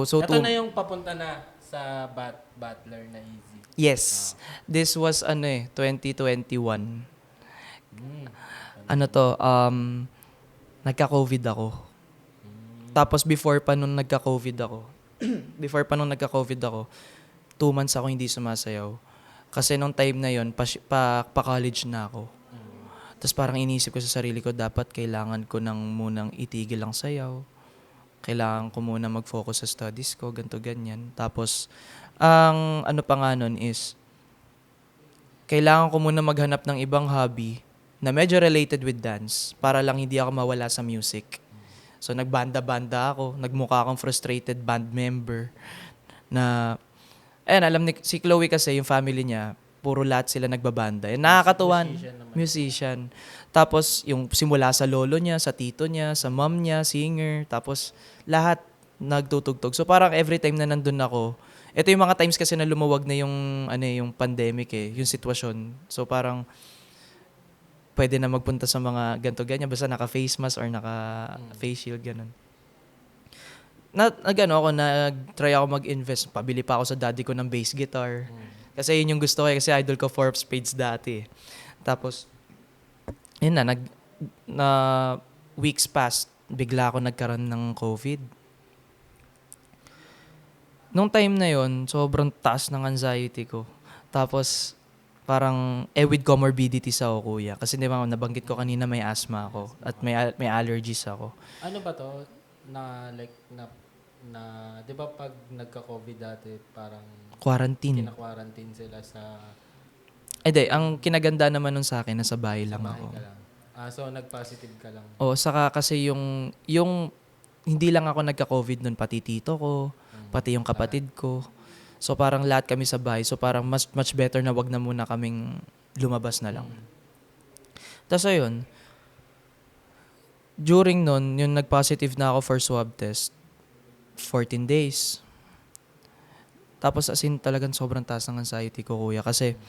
So, Ito na yung papunta na sa Butler na Easy. yes. This was 2021. Ano to, nagka-COVID ako. Tapos before pa nung nagka-COVID ako, 2 months ako hindi sumasayaw. Kasi nung time na yon pa-college na ako. Tapos parang iniisip ko sa sarili ko, dapat kailangan ko nang munang itigil ang sayaw. Kailangan ko muna mag-focus sa studies ko, ganto ganyan. Tapos, ang ano pa nga nun is, kailangan ko muna maghanap ng ibang hobby na medyo related with dance para lang hindi ako mawala sa music. So, nagbanda-banda ako. Nagmukha akong frustrated band member na, alam ni si Chloe kasi, yung family niya, puro lahat sila nagbabanda. Nakakatuwa. Musician naman. Musician. Tapos, yung simula sa lolo niya, sa tito niya, sa mom niya, singer. Tapos, lahat nagtutugtog. So, parang every time na nandun ako, ito yung mga times kasi na lumawag na yung pandemic yung sitwasyon. So, parang, pwede na magpunta sa mga ganto ganyan basta naka-face mask or naka-face shield, ganun. Nag-try ako mag-invest. Pabili pa ako sa daddy ko ng bass guitar. Kasi yun yung gusto ko kasi idol ko Four of Spades dati. Tapos, yun na weeks past, bigla ako nagkaroon ng COVID. Nung time na yun, sobrang taas ng anxiety ko. Tapos, parang with comorbidities ako, kuya. Kasi di ba, nabanggit ko kanina may asthma ako at may allergies ako. Ano ba to? Na like na di ba pag nagka-COVID dati parang Quarantine. kina-quarantine sila sa Ang kinaganda naman nun sa akin, nasa bahay lang bahay ako. ka lang. So nag-positive ka lang. Saka kasi yung hindi lang ako nagka-COVID nun, pati tito ko, pati yung kapatid ko. So parang lahat kami sa bahay. So parang much better na wag na muna kaming lumabas na lang. Tapos ayun, during nun, yung nag-positive na ako for swab test, 14 days. Tapos as in talagang sobrang taas ng anxiety ko, kuya. Kasi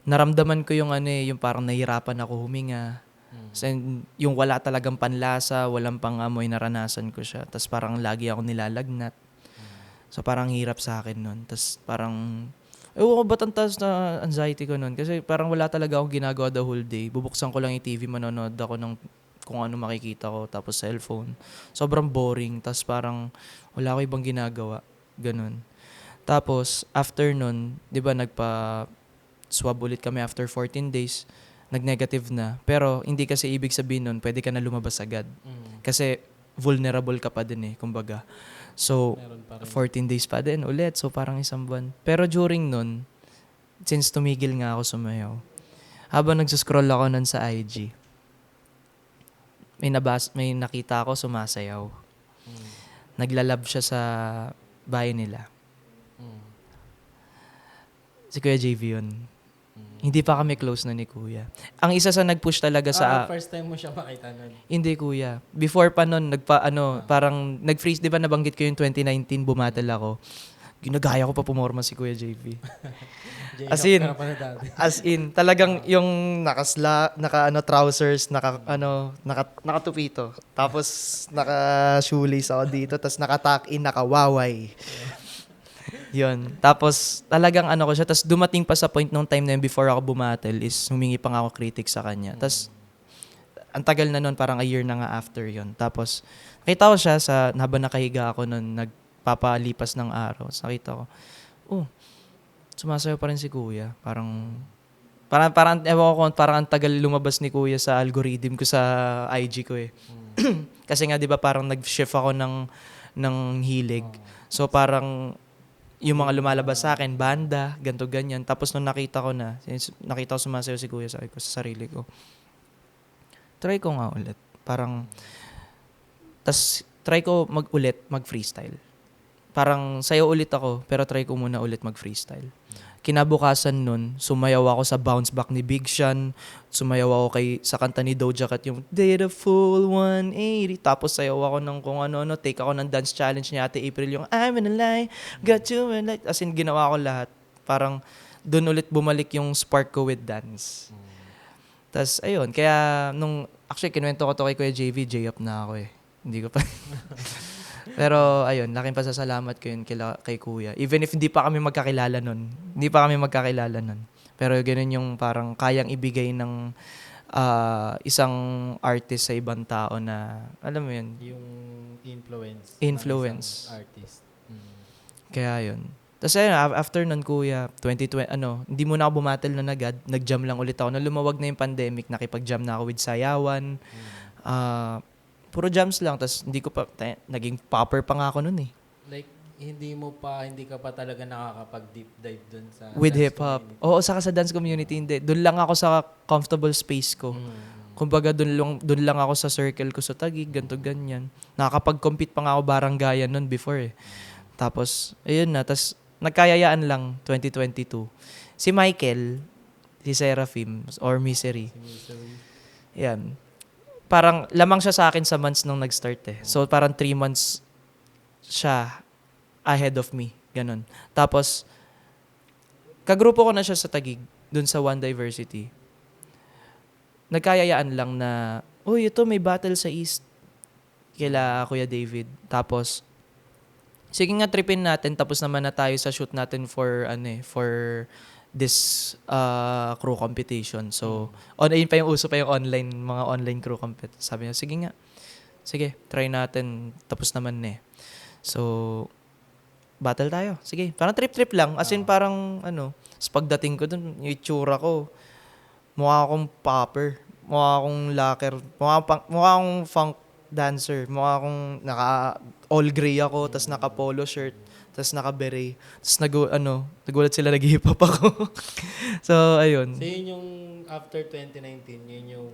naramdaman ko yung yung parang nahihirapan ako huminga. And yung wala talagang panlasa, walang pangamoy, naranasan ko siya. Tapos parang lagi ako nilalagnat. So parang hirap sa akin nun. Tapos parang, ewan ko ba't ang taas na anxiety ko nun? Kasi parang wala talaga akong ginagawa the whole day. Bubuksan ko lang yung TV, manonood ako ng kung ano makikita ko, tapos cellphone. Sobrang boring. Tapos parang wala ko ibang ginagawa. Ganun. Tapos, after nun, di ba nagpa-swab ulit kami after 14 days. Nag-negative na. Pero hindi kasi ibig sabihin nun, pwede ka na lumabas agad. Kasi vulnerable ka pa din kumbaga. So, Meron pa rin. 14 days pa din ulit. So, parang 1 buwan. Pero during nun, since tumigil nga ako sumayaw, habang nagsuscroll ako nun sa IG, may nakita ako sumasayaw. Naglalab siya sa bahay nila. Si Kuya JV yun. Hindi pa kami close na ni Kuya. Ang isa sa nag-push talaga sa... First time mo siya makita nun. Hindi, Kuya. Before pa nun, parang nag-freeze. Di ba nabanggit ko yung 2019, bumatal ako. Ginagaya ko pa pumorma si Kuya JV. As in, talagang yung trousers, nakatupito. Tapos naka-shoelace ako dito, tapos naka-tuck in, naka-waway. Yun. Tapos talagang ano ko siya. Tapos dumating pa sa point nung time na yun before ako bumattle is humingi pa nga ako critic sa kanya. Tapos ang tagal na nun, parang a year na nga after yun. Tapos nakita ko siya habang nakahiga ako nun, nagpapalipas ng araw. Tapos nakita ko, oh, sumasayaw pa rin si kuya. Ewan ko, parang ang tagal lumabas ni kuya sa algorithm ko sa IG ko eh. Kasi nga 'di ba parang nag-shift ako ng hilig. So parang yung mga lumalabas sa akin, banda, ganto ganyan. Tapos nung nakita ko sumasayaw si kuya, sabi ko sa sarili ko, try ko nga ulit. Try ko mag-freestyle. Parang sayo ulit ako, pero try ko muna ulit mag-freestyle. Kinabukasan nun, sumayaw ako sa Bounce Back ni Big Sean, sumayaw ako sa kanta ni Doja Cat yung Did a Full 180, tapos sayaw ako ng kung ano-ano, take ako ng dance challenge ni Ate April yung I'm gonna lie, got you in light. As in, ginawa ko lahat. Parang dun ulit bumalik yung spark ko with dance. Tas ayun, kaya actually kinuwento ko to kay Kuya JV, J-up na ako eh. Hindi ko pa. Pero ayun, laking pasasalamat ko yun kay Kuya. Even if hindi pa kami magkakilala nun. Pero ganun yung parang kayang ibigay ng isang artist sa ibang tao na, alam mo yun, Yung influence. Influence. Ng isang artist. kaya yun. Tapos ayun, after nun Kuya, 2020, hindi muna ako bumatel na agad. Nag-jam lang ulit ako. Nung lumawag na yung pandemic, nakipag-jam na ako with Sayawan. Puro jams lang. Tapos naging popper pa nga ako nun eh. Like, hindi ka pa talaga nakakapag-deep dive dun sa With dance hip-hop. community. Oo, saka sa dance community, hindi. Doon lang ako sa comfortable space ko. Kumbaga, doon lang ako sa circle ko sa Taguig, ganto ganyan. Nakakapag-compete pa nga ako baranggayan nun before eh. Tapos, ayun na. Tapos, nagkayayaan lang, 2022. Si Michael, si Seraphim, or Misery. Yan. Parang lamang siya sa akin sa months nung nag-start eh. So, parang 3 months siya ahead of me. Ganon. Tapos, kagrupo ko na siya sa Taguig, dun sa One Diversity. Nagkayayaan lang na, uy, ito may battle sa East. Kila Kuya David. Tapos, sige nga tripin natin, tapos naman na tayo sa shoot natin for this crew competition. So, yun pa yung uso pa yung mga online crew competition. Sabi niya, sige, try natin. Tapos naman eh. So, battle tayo. Sige, parang trip-trip lang. As in parang, sa pagdating ko dun, yung itsura ko, mukha akong popper, mukha akong locker, mukha akong funk dancer, mukha akong all gray ako, tas naka polo shirt, tas naka beret, tas nagulat sila, nag-hip hop ako. So ayun. So yun yung after 2019, yun yung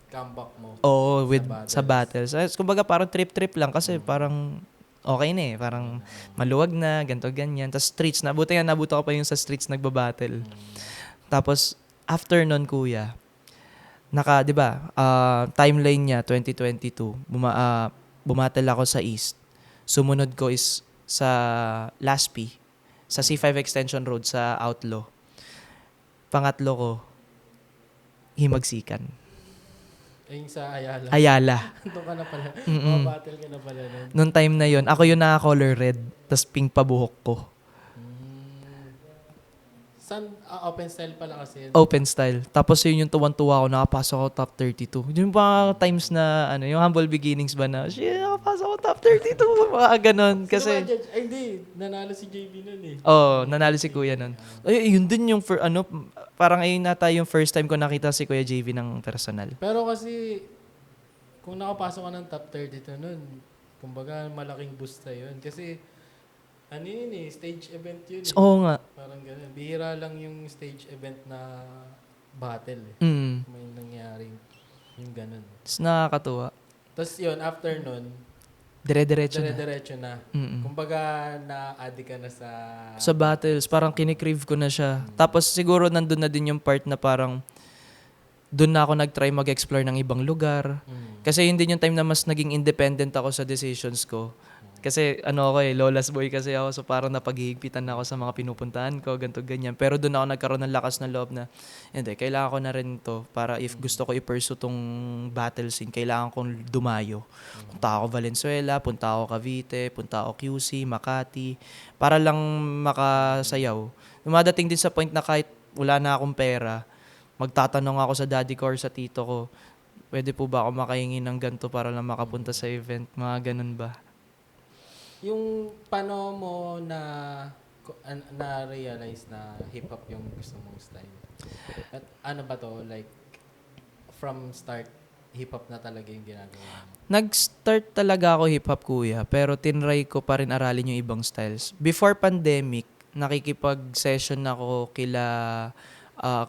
comeback mo. Oo, sa sa battles. Kumbaga parang trip-trip lang kasi parang okay na eh. Parang maluwag na, ganto ganyan. Tapos streets na. Buti nga nabuto ko pa yung sa streets nagbabattle. Tapos after nun, Kuya, di ba, timeline niya, 2022, bumattle ako sa East. Sumunod ko is sa Laspi, sa C5 Extension Road, sa Outlaw. Pangatlo ko, Himagsikan. Ayun sa Ayala. Ayala. Doon ka na pala. Mm-mm. Battle ka na pala nun. Noong time na yon, ako yung naka-color red, tas pink pa buhok ko. Open style pala kasi yun. Open style. Tapos yun yung tuwan-tuwa ako, nakapasok ako top 32. Yung mga times na, yung humble beginnings ba na, shit, nakapasok ako top 32. Mga ganon. Kasi, Sino ba judge? Ay, hindi. Nanalo si JB nun eh. nanalo si Kuya nun. Ay, yun din yung, parang ayun nata yung first time ko nakita si Kuya JV ng personal. Pero kasi, kung nakapasok ka ng top 32 nun, kumbaga malaking boost na yun. Kasi, yun eh, stage event yun eh. Oo nga. Parang ganun. Bihira lang yung stage event na battle eh. May nangyaring yung ganun. Tapos nakakatuwa. Tapos yun, after nun, Dire-diretso na. dire-diretso na. Kumbaga, na-addict ka na Sa battles, parang kinikrave ko na siya. Tapos siguro nandun na din yung part na parang doon na ako nag-try mag-explore ng ibang lugar. Kasi yun din yung time na mas naging independent ako sa decisions ko. Kasi ano ako lolas boy kasi ako. So parang napaghihigpitan ako sa mga pinupuntahan ko, ganito ganyan. Pero doon ako nagkaroon ng lakas ng loob na, hindi, kailangan ko na rin to para if gusto ko i-pursue tong battle scene, kailangan kong dumayo. Punta ako Valenzuela, punta ako Cavite, punta ako QC, Makati, para lang makasayaw. Dumadating din sa point na kahit wala na akong pera, magtatanong ako sa daddy ko or sa tito ko, pwede po ba ako makahingi ng ganito para lang makapunta sa event? Mga ganun ba? Yung paano mo na-realize na hip-hop yung gusto mong style? At ano ba to? Like, from start, hip-hop na talaga yung ginagawa mo? Nag-start talaga ako hip-hop kuya, pero tinry ko pa rin aralin yung ibang styles. Before pandemic, nakikipag-session ako kila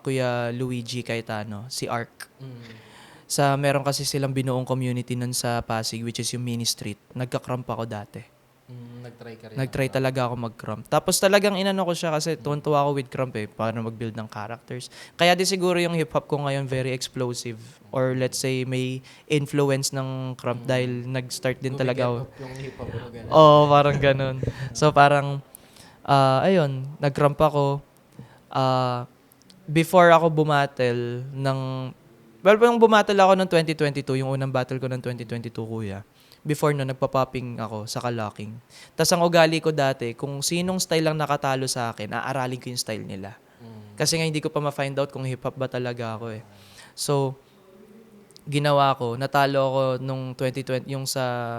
Kuya Luigi Caetano, si Ark. Meron kasi silang binuong community nun sa Pasig, which is yung Mini Street. Nagka-cramp ako dati. Nag-try ka rin? Nag-try talaga ako mag-cramp. Tapos talagang inano ko siya kasi tuwan-tuwa ako with cramp paano mag-build ng characters. Kaya di siguro yung hip-hop ko ngayon very explosive. Or let's say may influence ng cramp dahil nag-start din talaga ako. Yung hip-hop mo gano'n? Oo, parang ganun. So parang, ayun, nag-cramp ako. Before ako bumattle yung bumattle ako ng 2022, yung unang battle ko ng 2022 kuya. Before no, nagpa-popping ako sa Kalaking. Tapos ang ugali ko dati, kung sinong style lang nakatalo sa akin, aaralin ko yung style nila. Kasi nga hindi ko pa ma-find out kung hip-hop ba talaga ako eh. So, ginawa ko, natalo ako nung 2020, yung sa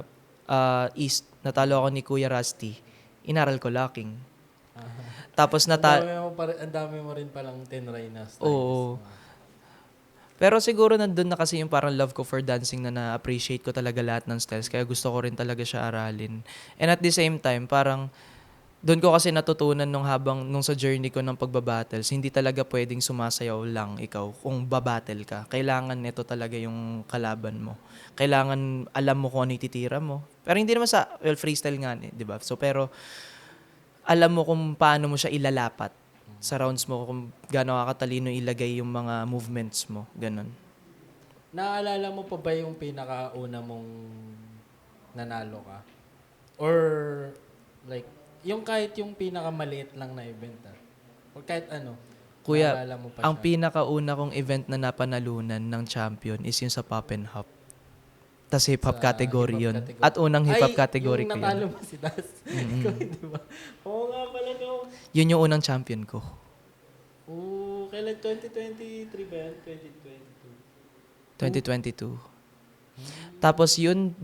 East, natalo ako ni Kuya Rusty. Inaral ko locking. Tapos ang dami mo rin palang tinry na styles. Oo. Pero siguro nandun na kasi yung parang love ko for dancing na na-appreciate ko talaga lahat ng styles. Kaya gusto ko rin talaga siya aralin. And at the same time, parang doon ko kasi natutunan nung sa journey ko ng pagbabattles, hindi talaga pwedeng sumasayaw lang ikaw kung babattle ka. Kailangan nito talaga yung kalaban mo. Kailangan alam mo kung ano ititira mo. Pero hindi naman freestyle nga di ba? So pero alam mo kung paano mo siya ilalapat sa rounds mo, kung gaano kakatalino ilagay yung mga movements mo. Ganon. Naalala mo pa ba yung pinakauna mong nanalo ka? Or like, yung kahit yung pinakamaliit lang na event or kahit ano? Kuya, Naalala mo pa ang siya? pinakauna kong event na napanalunan ng champion is yung sa Pop and Hop. Tas hip-hop Sa category hip-hop yun. category. At unang hip-hop category yung ko natalo yun. mo si Das. Ikaw, di ba? Oo nga pala, no? Yun yung unang champion ko. Oo, kailan 2023 ba yan? 2022? 2022. Tapos yun,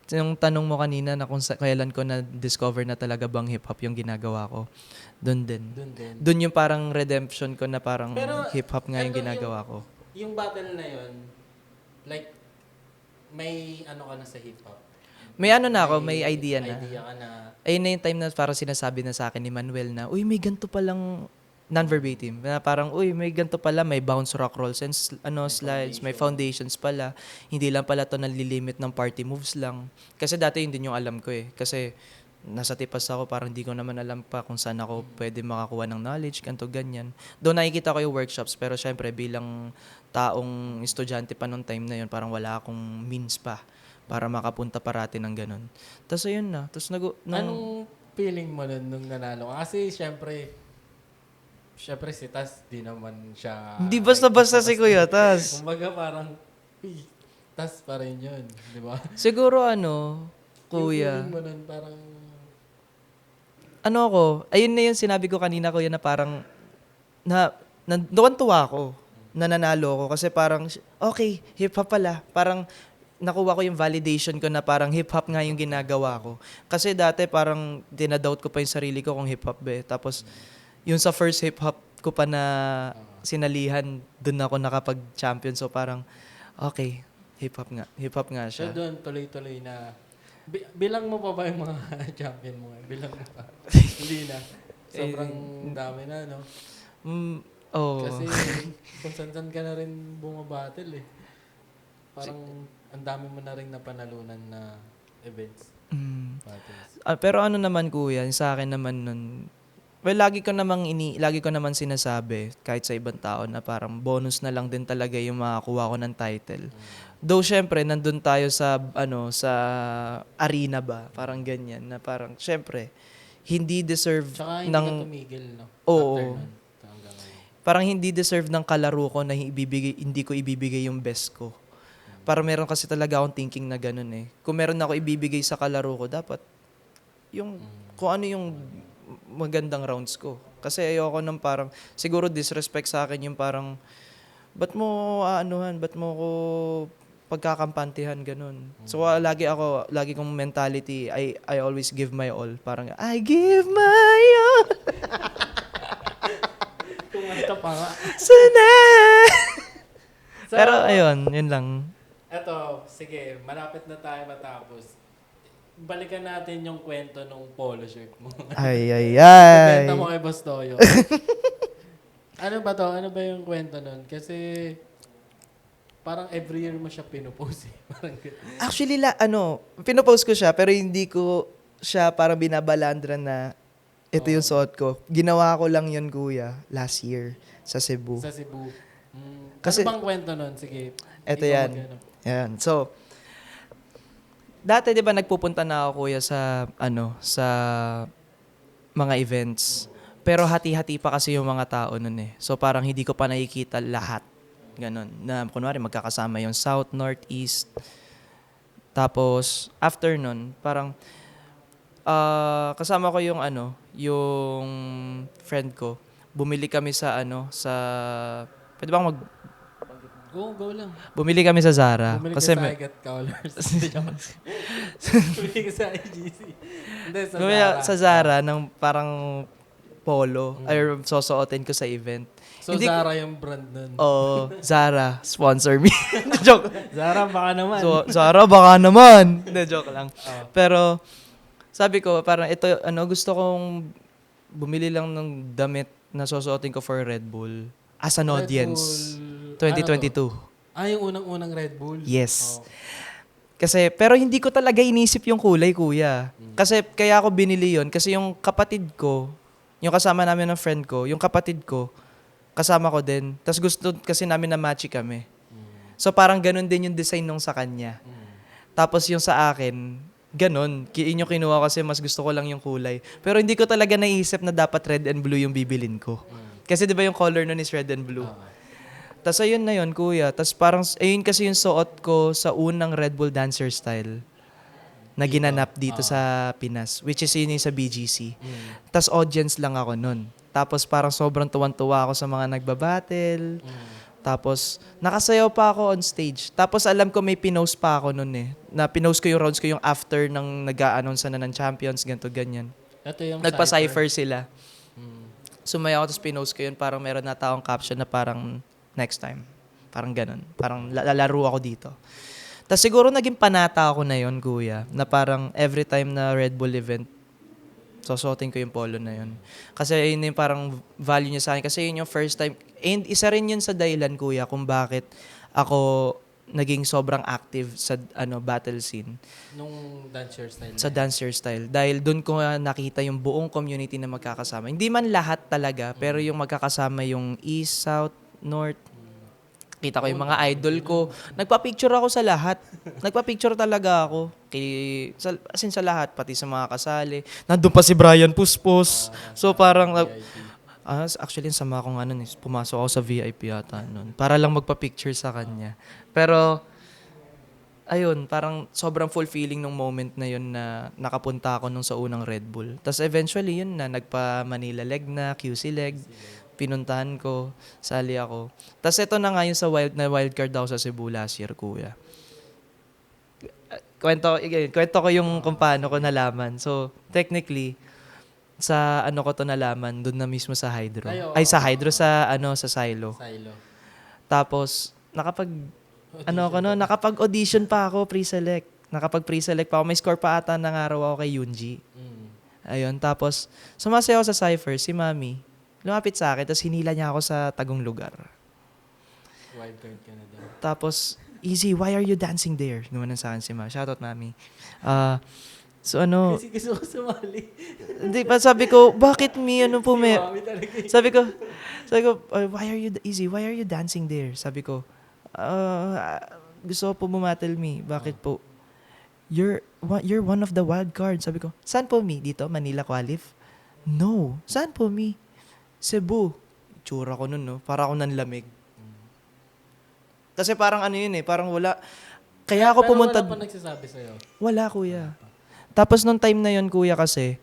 yung tanong mo kanina na kung kailan ko na-discover na talaga bang hip-hop yung ginagawa ko, doon din. Doon din. Doon yung parang redemption ko na parang Pero, hip-hop nga yung eto ginagawa ko. Yung battle na yun, like, may ano ka na sa hip-hop? May ano na ako, may idea na. Idea ka na. Ayun na yung time na parang sinasabi na sa akin ni Manuel na, uy, may ganito palang non-verbatim. Na parang, uy, may ganito pala, may bounce rock rolls and slides, may foundations pala. Hindi lang pala to nalilimit ng party moves lang. Kasi dati yun din yung alam ko eh. Kasi nasa tipas ako, parang hindi ko naman alam pa kung saan ako pwede makakuha ng knowledge, kanto ganyan. Doon nakikita ko yung workshops, pero syempre bilang taong estudyante pa nung time na yun, parang wala akong means pa para makapunta parati ng ganun. Tapos ayun na. Tapos Anong feeling mo nun nung nanalo ka? Kasi syempre si Tas, di naman siya... Hindi basta-basta si Kuya Tas. Kumbaga parang, uy, Tas pa rin yun. Di ba? Siguro Kuya, Yung feeling mo nun parang... ayun na yung sinabi ko kanina Kuya na parang, tuwa ako, nananalo ako kasi parang, okay, hip-hop pala. Parang, nakuha ko yung validation ko na parang hip-hop nga yung ginagawa ko. Kasi dati parang dinadoubt ko pa yung sarili ko kung hip-hop ba. Tapos, yung sa first hip-hop ko pa na sinalihan, dun ako nakapag-champion. So parang, okay, hip-hop nga. Hip-hop nga siya. So doon, tuloy-tuloy na... bilang mo pa ba yung mga champion mo? Bilang mo pa. Hindi na. Sobrang dami na, no? Kasi kung saan ka na rin bumabattle eh. Parang ang dami mo na rin napanalunan na events. Battles. Pero ano naman Kuya, sa akin naman nun, well, lagi ko naman sinasabi kahit sa ibang tao na parang bonus na lang din talaga yung makakuha ko ng title. Though syempre nandun tayo sa sa arena ba, parang ganyan na parang syempre hindi deserve Tsaka hindi ng ka tumigil, no? oo, After nun. Hanggang ngayon. parang hindi deserve ng kalaro ko na hindi ko ibibigay yung best ko. Para meron kasi talaga akong thinking na ganun eh. Kung meron ako ibibigay sa kalaro ko, dapat yung kung ano yung magandang rounds ko. Kasi ayoko nang parang siguro disrespect sa akin yung parang ba't mo ba't mo ko pagkakampantihan ganun. So lagi kong mentality, I always give my all. Parang I give my all. Kumanta pa nga. Sana. So, Pero ayun, yun lang. Eto, sige, malapit na tayo matapos. Balikan natin yung kwento nung polo shirt mo. Ay. Kwento mo kay Boss Toyo. Ano ba to? Ano ba yung kwento nun? Kasi parang every year mo siya pinupost eh. Parang Actually, pinopost ko siya, pero hindi ko siya parang binabalandra na ito yung suot ko. Ginawa ko lang yun, kuya, last year sa Cebu. sa Cebu. Kasi- ano bang kwento nun? Sige. Ito ikaw yan. mag-ano. Yan. So, dati 'di ba nagpupunta na ako kuya sa sa mga events. Pero hati-hati pa kasi yung mga tao nun eh. So parang hindi ko pa nakikita lahat. Ganon. Na kunwari magkakasama yung South, North, East. Tapos after nun, parang kasama ko yung yung friend ko. Bumili kami sa pwede bang Go lang. bumili kami sa Zara. Bumili Kasi ka sa may- I Get Colors. Bumili ka sa IGC. Hindi, sa Bumili Zara. sa Zara ng parang polo or susuotin ko sa event. So, Hindi ko- Zara yung brand nun. Oo, Zara, sponsor me. Joke. Zara, baka naman. So, Zara, baka naman. Hindi, joke lang. Oh. Pero, sabi ko, parang ito, gusto kong bumili lang ng damit na susuotin ko for Red Bull as an Red audience. Bull. 2022. Ano to? Yung unang-unang Red Bull? Yes. Oh. Kasi, pero hindi ko talaga inisip yung kulay, kuya. Kasi, kaya ako binili yon kasi yung kapatid ko, yung kasama namin ng friend ko, yung kapatid ko, kasama ko din. Tapos gusto kasi namin na matchy kami. So, parang ganun din yung design nung sa kanya. Tapos yung sa akin, ganun. Yun yung kinuha kasi mas gusto ko lang yung kulay. Pero hindi ko talaga naisip na dapat red and blue yung bibilin ko. Kasi di ba yung color nun is red and blue? Tapos ayun na yun, kuya. Tapos parang, ayun kasi yung suot ko sa unang Red Bull Dancer style na ginanap dito sa Pinas. Which is yun yung sa BGC. Tapos audience lang ako nun. Tapos parang sobrang tuwan-tuwa ako sa mga nagbabattle. Tapos nakasayaw pa ako on stage. Tapos alam ko may pinost pa ako nun eh. Na pinost ko yung rounds ko yung after ng nag-a-announce na ng champions, ganito, ganyan. Ito yung Nagpa-cypher sila. Mm. Sumayaw ako tapos pinost ko yun. Parang meron na taong caption na parang next time. Parang ganun. Parang lalaro ako dito. Tapos siguro naging panata ako na yun, kuya. Na parang every time na Red Bull event, susuotin ko yung polo na yun. Kasi yun yung parang value niya sa akin. Kasi yun yung first time. And isa rin yun sa dahilan, kuya, kung bakit ako naging sobrang active sa battle scene. Nung dancer style. Sa dancer style. Dahil doon ko nakita yung buong community na magkakasama. Hindi man lahat talaga, pero yung magkakasama yung East, South, North. Kita ko yung mga idol ko. Nagpa-picture ako sa lahat. Nagpa-picture talaga ako. As in sa lahat, pati sa mga kasali. Nandun pa si Brian Puspos. So parang, actually, ang sama akong pumasok ako sa VIP yata nun. Para lang magpa-picture sa kanya. Pero, ayun, parang sobrang fulfilling nung moment na yun na nakapunta ako nung sa unang Red Bull. Tapos eventually yun na, nagpa-Manila leg na, QC leg. Pinuntahan ko, sali ako. Tapos ito na nga yung sa wildcard ako sa Cebu last year, kuya. Kwento ko yung kung paano ko nalaman. So, technically, sa ko to nalaman, doon na mismo sa Hydro. Sa Hydro, sa Silo. Silo. Tapos, nakapag-audition pa ako, pre-select. Nakapag-pre-select pa ako. May score pa ata ng araw ako kay Yunji. Ayun, tapos, sumasayaw sa Cypher, si Mami. Lumapit sa akin, tapos hinila niya ako sa tagong lugar. Wildcard ka na daw. Tapos, Easy, why are you dancing there? Gumanon sa akin si Mami. Shoutout, Mami. So ano, Kasi gusto ko sumali. hindi pa sabi ko, bakit me, ano po Si may, Mami talaga eh. sabi ko, why are you, Easy, why are you dancing there? Sabi ko, gusto ko po bumattle me. Bakit po? You're one of the wild cards. Sabi ko, saan po me? Dito, Manila Qualif? No. Saan po me? Cebu. Tsura ko nun, no? Para ako nanlamig. Kasi parang ano yun eh, parang wala. Kaya ako Pero pumunta, wala pa nagsasabi sa'yo. wala kuya. Tapos nung time na yun kuya kasi,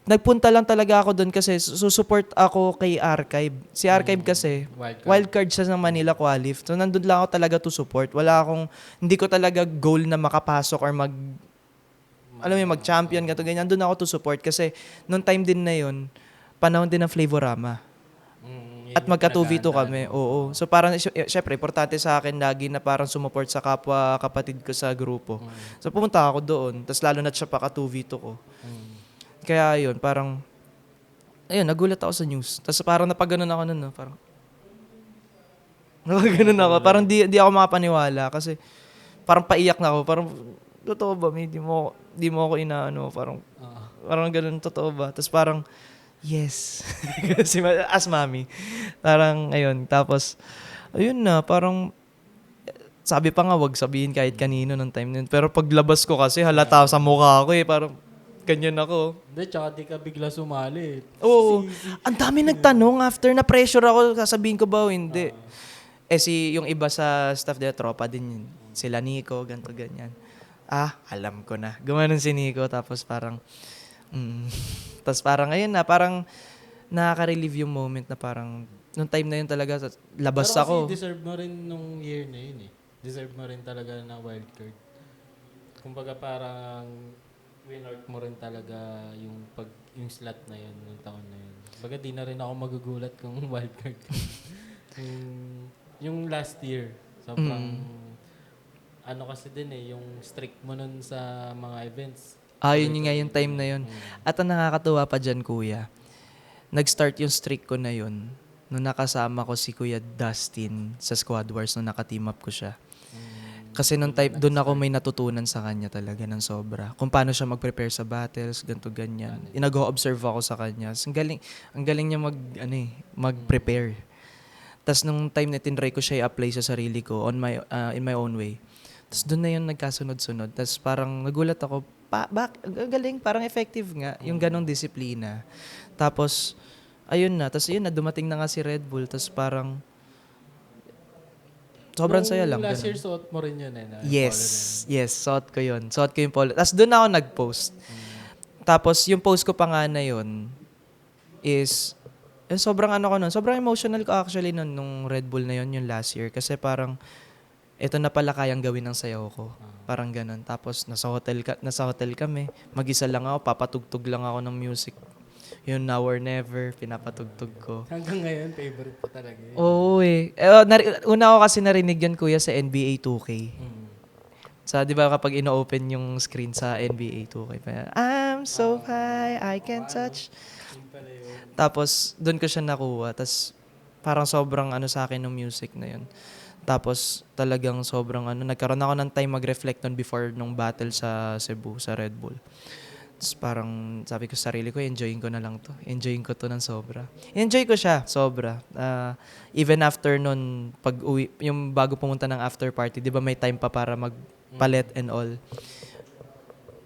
nagpunta lang talaga ako doon kasi susupport ako kay Archive. Si Archive kasi, wildcard siya ng Manila Qualif. So nandun lang ako talaga to support. Hindi ko talaga goal na makapasok or alam mo yun, mag-champion, gato ganyan. Nandun ako to support kasi nung time din na yun, panahon din ng Flavorama. At magka 2v2 kami. Oo. So parang syempre importante sa akin lagi na parang sumuport sa kapwa kapatid ko sa grupo. So pumunta ako doon. Tapos lalo na siya pa ka 2v2 ko. Kaya yun, parang ayun, nagulat ako sa news. Tapos parang napaganon ako nun, no? Parang napaganon ako. Parang di ako makapaniwala kasi parang paiyak na ako. Parang totoo ba, may di mo ako inaano. Parang ganun, totoo ba? Tapos parang yes. Kasi as mami. Parang, ayun. Tapos, ayun na, parang, sabi pa nga, wag sabihin kahit kanino nung time na yun. Pero paglabas ko kasi, halata sa mukha ko eh. Parang, ganyan ako. Hindi, tsaka di ka bigla sumali. Oo. Ang dami nagtanong after na pressure ako, sasabihin ko ba o hindi. Yung iba sa staff nila, tropa din yun. Sila Nico, ganto ganyan. Alam ko na. Gumanon si Nico, tapos parang, tapos parang, ayun na, parang, nakaka-relieve yung moment na parang, nung time na yun talaga, labas Pero ako. kasi deserve mo rin nung year na yun eh. Deserve mo rin talaga na wildcard. Kumbaga parang winort mo rin talaga yung slot na yun, yung taon na yun. Baga di na rin ako magugulat kung wildcard. yung last year, sobrang ano kasi din eh, yung strict mo nun sa mga events. Yun nga yung time na yun. At ang nakakatuwa pa dyan, kuya, nag-start yung streak ko na yun nung nakasama ko si Kuya Dustin sa Squad Wars nung naka-team up ko siya. Kasi nung time, doon ako may natutunan sa kanya talaga ng sobra. Kung paano siya mag-prepare sa battles, ganto ganyan. Nag-observe ako sa kanya. Ang galing niya mag-prepare. Tapos nung time na tinry ko siya i-apply sa sarili ko in my own way. Tapos doon na yun nagkasunod-sunod. Tapos parang nagulat ako, ang galing, parang effective nga, yung ganong disiplina. Tapos, ayun na. Tapos yun na, dumating na nga si Red Bull. Tapos parang, sobrang saya lang. Last ganun. year suot mo rin yun eh. Yes, suot ko yun. Suot ko yung polo. Tapos doon ako nag-post. Tapos yung post ko pa nga na yun is, sobrang ano ko nun, sobrang emotional ko actually nun, nung Red Bull na yun, yung last year. Kasi parang, ito na pala kayang gawin ng sayaw ko. Parang ganun. Tapos nasa hotel kami. Mag-isa lang ako, papatugtog lang ako ng music. Yung Now or Never, pinapatugtog ko. Hanggang ngayon, favorite ko talaga yun. Oo eh. Una ko kasi narinig yan kuya sa NBA 2K. Sa, di ba kapag ino-open yung screen sa NBA 2K, I'm so high, I can touch. Tapos, doon ko siya nakuha. Tapos, parang sobrang ano sa akin ng music na yun. Tapos, talagang sobrang nagkaroon ako ng time mag-reflect on before nung battle sa Cebu, sa Red Bull. Tapos parang sabi ko sa sarili ko, enjoyin ko na lang to. Enjoyin ko to ng sobra. Enjoy ko siya, sobra. Even after nun, pag-uwi, yung bago pumunta ng after party, di ba may time pa para magpalit and all.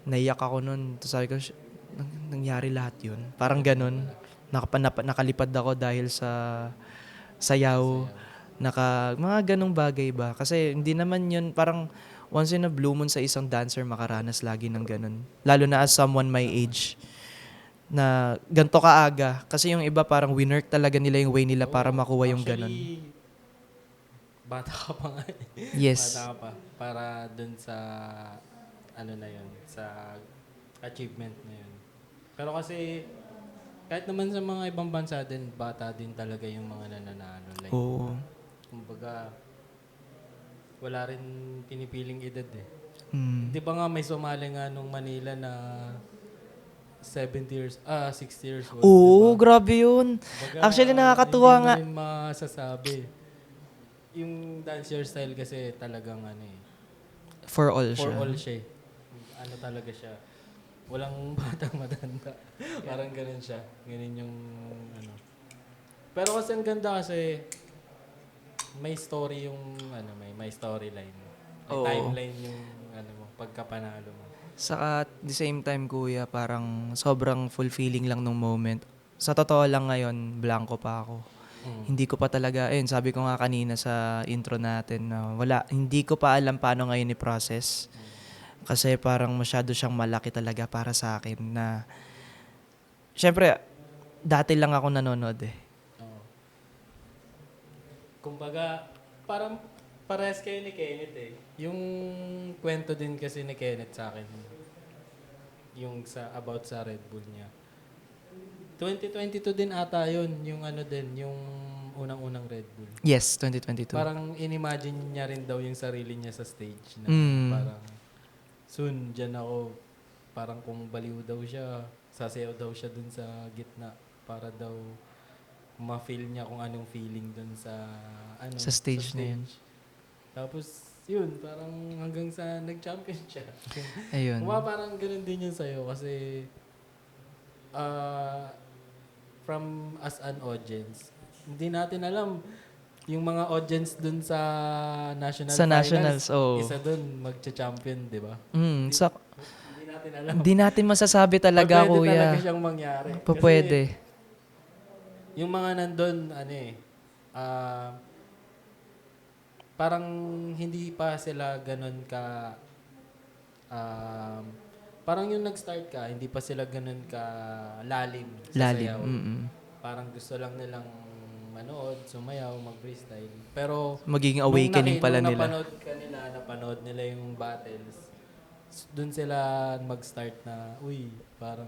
Naiyak ako nun. Tapos sabi ko, nangyari lahat yun. Parang ganun. Nakalipad ako dahil sa sayaw. Mga ganong bagay ba? Kasi hindi naman yun, parang once in a blue moon sa isang dancer makaranas lagi ng ganun. Lalo na as someone my age na ganito kaaga. Kasi yung iba parang winner talaga nila yung way nila para makuha yung ganun. Bata ka pa nga. Yes. Bata ka pa. Para dun sa ano na yun, sa achievement na yun. Pero kasi kahit naman sa mga ibang bansa din, bata din talaga yung mga nananalo. Like, kumbaga, wala rin pinipiling edad eh. Di ba nga may sumali nga nung Manila na 60 years old. Oo, diba? Grabe yun. Baga, Actually, nakakatuwa nga. Hindi mo rin masasabi. Yung dancer style kasi talagang ano eh. For all For siya. all siya eh. Ano talaga siya. walang batang matanda. Parang ganun siya. Ganun yung ano. Pero kasi ang ganda kasi may story yung ano, may storyline. May Oo. timeline yung ano mo, pagkapanalo mo. Saka at the same time, kuya, parang sobrang fulfilling lang nung moment. Sa totoo lang ngayon, blanco pa ako. Hindi ko pa talaga, ayun, sabi ko nga kanina sa intro natin na hindi ko pa alam paano ngayon i-process. Kasi parang masyado siyang malaki talaga para sa akin na, syempre, dati lang ako nanonood eh. Oo. Kumbaga, parang parehas kayo ni Kenneth eh. Yung kwento din kasi ni Kenneth sa akin, yung about sa Red Bull niya. 2022 din ata yun, yung ano din, yung unang-unang Red Bull. Yes, 2022. Parang inimagine niya rin daw yung sarili niya sa stage na parang soon, dyan ako, parang kung baliw daw siya, sasayaw daw siya dun sa gitna para daw ma-feel niya kung anong feeling dun sa ano Sa stage na yun. Tapos yun, parang hanggang sa nag-champion siya. Ayun. Parang ganun din yun sa'yo kasi from as an audience, hindi natin alam yung mga audience dun sa national Sa finals, nationals, oo. isa dun magcha-champion, di ba? Hindi natin alam. Hindi natin masasabi talaga, Pwede kuya. talaga siyang mangyari. Pwede. Kasi yung mga nandun, ano eh, parang hindi pa sila ganun ka, parang yung nag-start ka, hindi pa sila ganun ka lalim sa Lalim. sayaw. Mm-mm. Parang gusto lang nilang manood, sumayaw, mag-freestyle. Pero Magiging awakening pala nila. napanood nila yung battles, dun sila mag-start na, uy, parang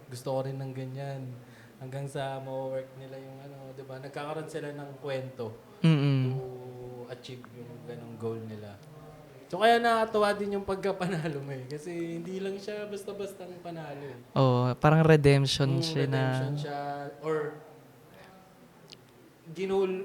gusto ko rin ng ganyan. Hanggang sa ma-work nila yung ano, di ba? Nagkakaroon sila ng kwento Mm-mm. to achieve yung ganong goal nila. So kaya nakakatawa din yung pagkapanalo mo eh. Kasi hindi lang siya basta-bastang panalo eh. Oh, parang redemption siya Redemption na. siya or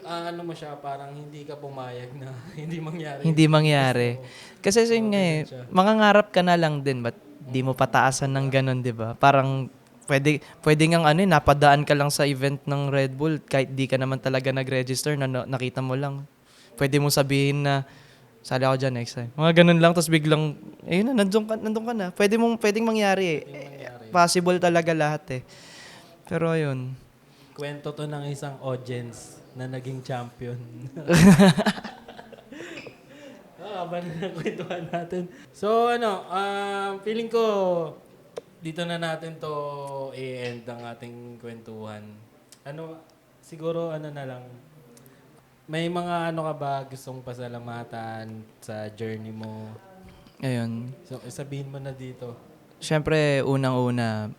ano mo siya, parang hindi ka pumayag na hindi mangyari. Hindi mangyari. Kasi yun nga eh, ganun siya. mangangarap ka na lang din, ba't di mo pataasan ng ganun, di ba? Parang pwede ngang ano, napadaan ka lang sa event ng Red Bull kahit di ka naman talaga nag-register, nakita mo lang. Pwede mo sabihin na, sali ako dyan next time. Mga ganun lang, tapos biglang, ayun na, nandun ka na. Pwedeng mangyari eh. Mangyari. Possible talaga lahat eh. Pero ayun. Kwento to ng isang audience na naging champion. Habang na kwentuhan natin. So ano, feeling ko dito na natin to i-end ang ating kwentuhan. Ano, siguro ano na lang, may mga ano ka ba gustong pasalamatan sa journey mo? Ayun. So, sabihin mo na dito. Siyempre, unang-una,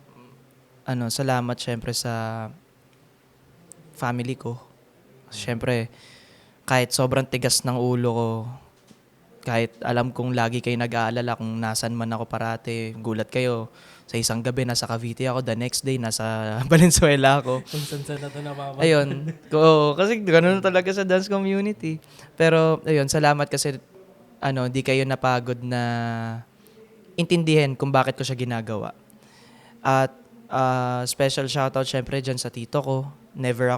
salamat siyempre sa family ko. Siyempre, kahit sobrang tigas ng ulo ko, kahit alam kong lagi kayo nag-aalala kung nasan man ako parate, gulat kayo. Sa isang gabi, nasa Cavite ako. The next day, nasa Valenzuela ako. Kung saan na ito namama. Ayun. Kasi ganoon talaga sa dance community. Pero, ayun, salamat kasi, di kayo napagod na intindihin kung bakit ko siya ginagawa. At, special shoutout syempre dyan sa tito ko. Never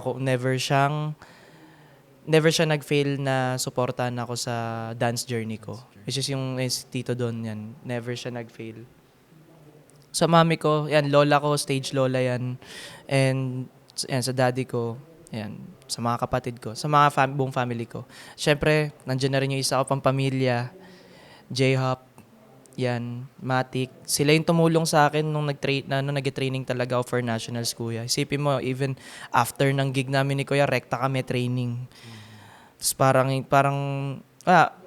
siya nag-fail na supportan ako sa dance journey ko. Which is yung si tito doon yan. Never siya nag-fail. Sa mami ko, yan, lola ko, stage lola yan. And yan, sa daddy ko, yan, sa mga kapatid ko, sa mga buong family ko. Siyempre, nandiyan na rin yung isa ko pang pamilya, J-Hop, yan, Matic. Sila yung tumulong sa akin nung nag-training talaga ako for nationals, kuya. Isipin mo, even after ng gig namin ni kuya, rekta kami training. Tapos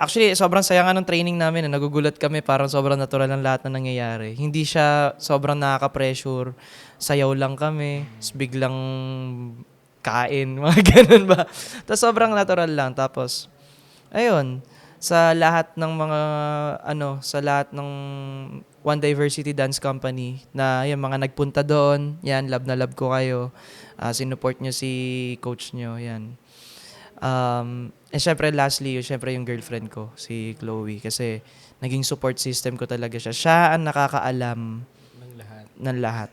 actually, sobrang saya nga ng training namin. Nagugulat kami, parang sobrang natural ng lahat na nangyayari. Hindi siya sobrang nakaka-pressure. Sayaw lang kami. Tapos biglang kain, mga ganun ba. Tapos sobrang natural lang. Tapos, ayun, sa lahat ng One Diversity Dance Company na yung mga nagpunta doon, yan, love na love ko kayo. Sinuport nyo si coach nyo, yan. Syempre lastly, yung girlfriend ko, si Chloe, kasi naging support system ko talaga siya. Siya ang nakakaalam ng lahat.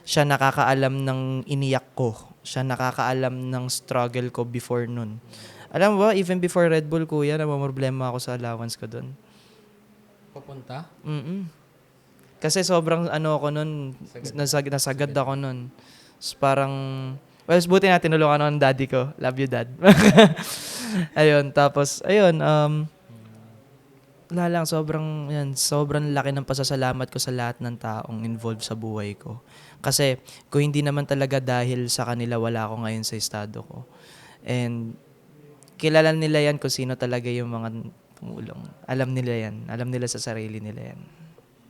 Siya nakakaalam ng iniyak ko. Siya nakakaalam ng struggle ko before nun. Alam mo ba, even before Red Bull, kuya, namamroblema ako sa allowance ko dun. Papunta? Kasi sobrang ako nun, nasagad ako nun. So, parang, buti na tinulungan ako ng daddy ko. Love you, dad. Ayun, tapos, wala lang, sobrang laki ng pasasalamat ko sa lahat ng taong involved sa buhay ko. Kasi, kung hindi naman talaga dahil sa kanila, wala ako ngayon sa estado ko. And, kilala nila yan kung sino talaga yung mga tumulong. Alam nila yan. Alam nila sa sarili nila yan.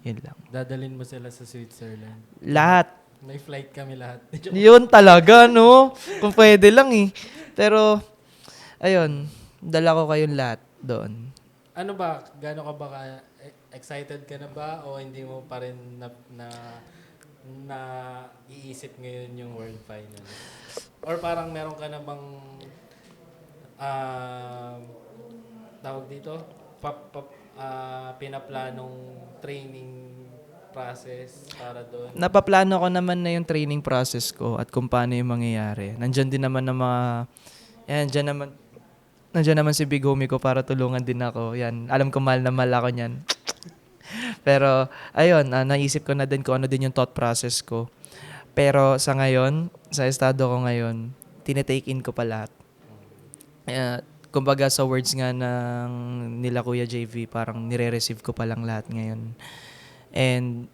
Yun lang. Dadalhin mo sila sa Switzerland. Lahat. May flight kami lahat. Yun talaga, no? Kung pwede lang eh. Pero, ayun, dala ko kayong lahat doon. Ano ba? Gaano ka ba excited ka na ba? O hindi mo pa rin na iisip ngayon yung World Final? Or parang meron ka na bang tawag dito? Pinaplanong training process para doon? Napaplano ko naman na yung training process ko at kung paano yung mangyayari. Nandyan din naman ng mga... Nandiyan naman si big homie ko para tulungan din ako. Yan, alam ko mahal na mahal ako niyan. Pero, ayun, naisip ko na din kung ano din yung thought process ko. Pero sa ngayon, sa estado ko ngayon, tinetake in ko pa lahat. Kumbaga sa words nga ng nila Kuya JV, parang nire-receive ko pa lang lahat ngayon. And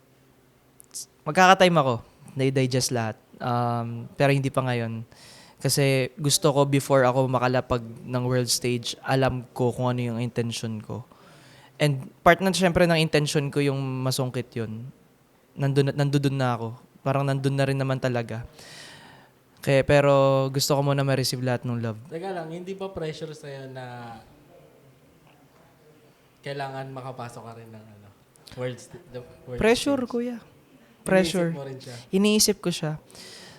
magkaka-time ako, na-digest lahat. Pero hindi pa ngayon. Kasi gusto ko before ako makalapag ng world stage, alam ko kung ano yung intention ko. And part na syempre ng intention ko yung masungkit yun. Nandun na ako. Parang nandun na rin naman talaga. Kaya, pero gusto ko muna ma-receive lahat ng love. Teka lang, hindi ba pressure sa'yo na kailangan makapasok ka rin ng world Pressure, stage? kuya. Pressure. Iniisip mo rin siya? Iniisip ko siya.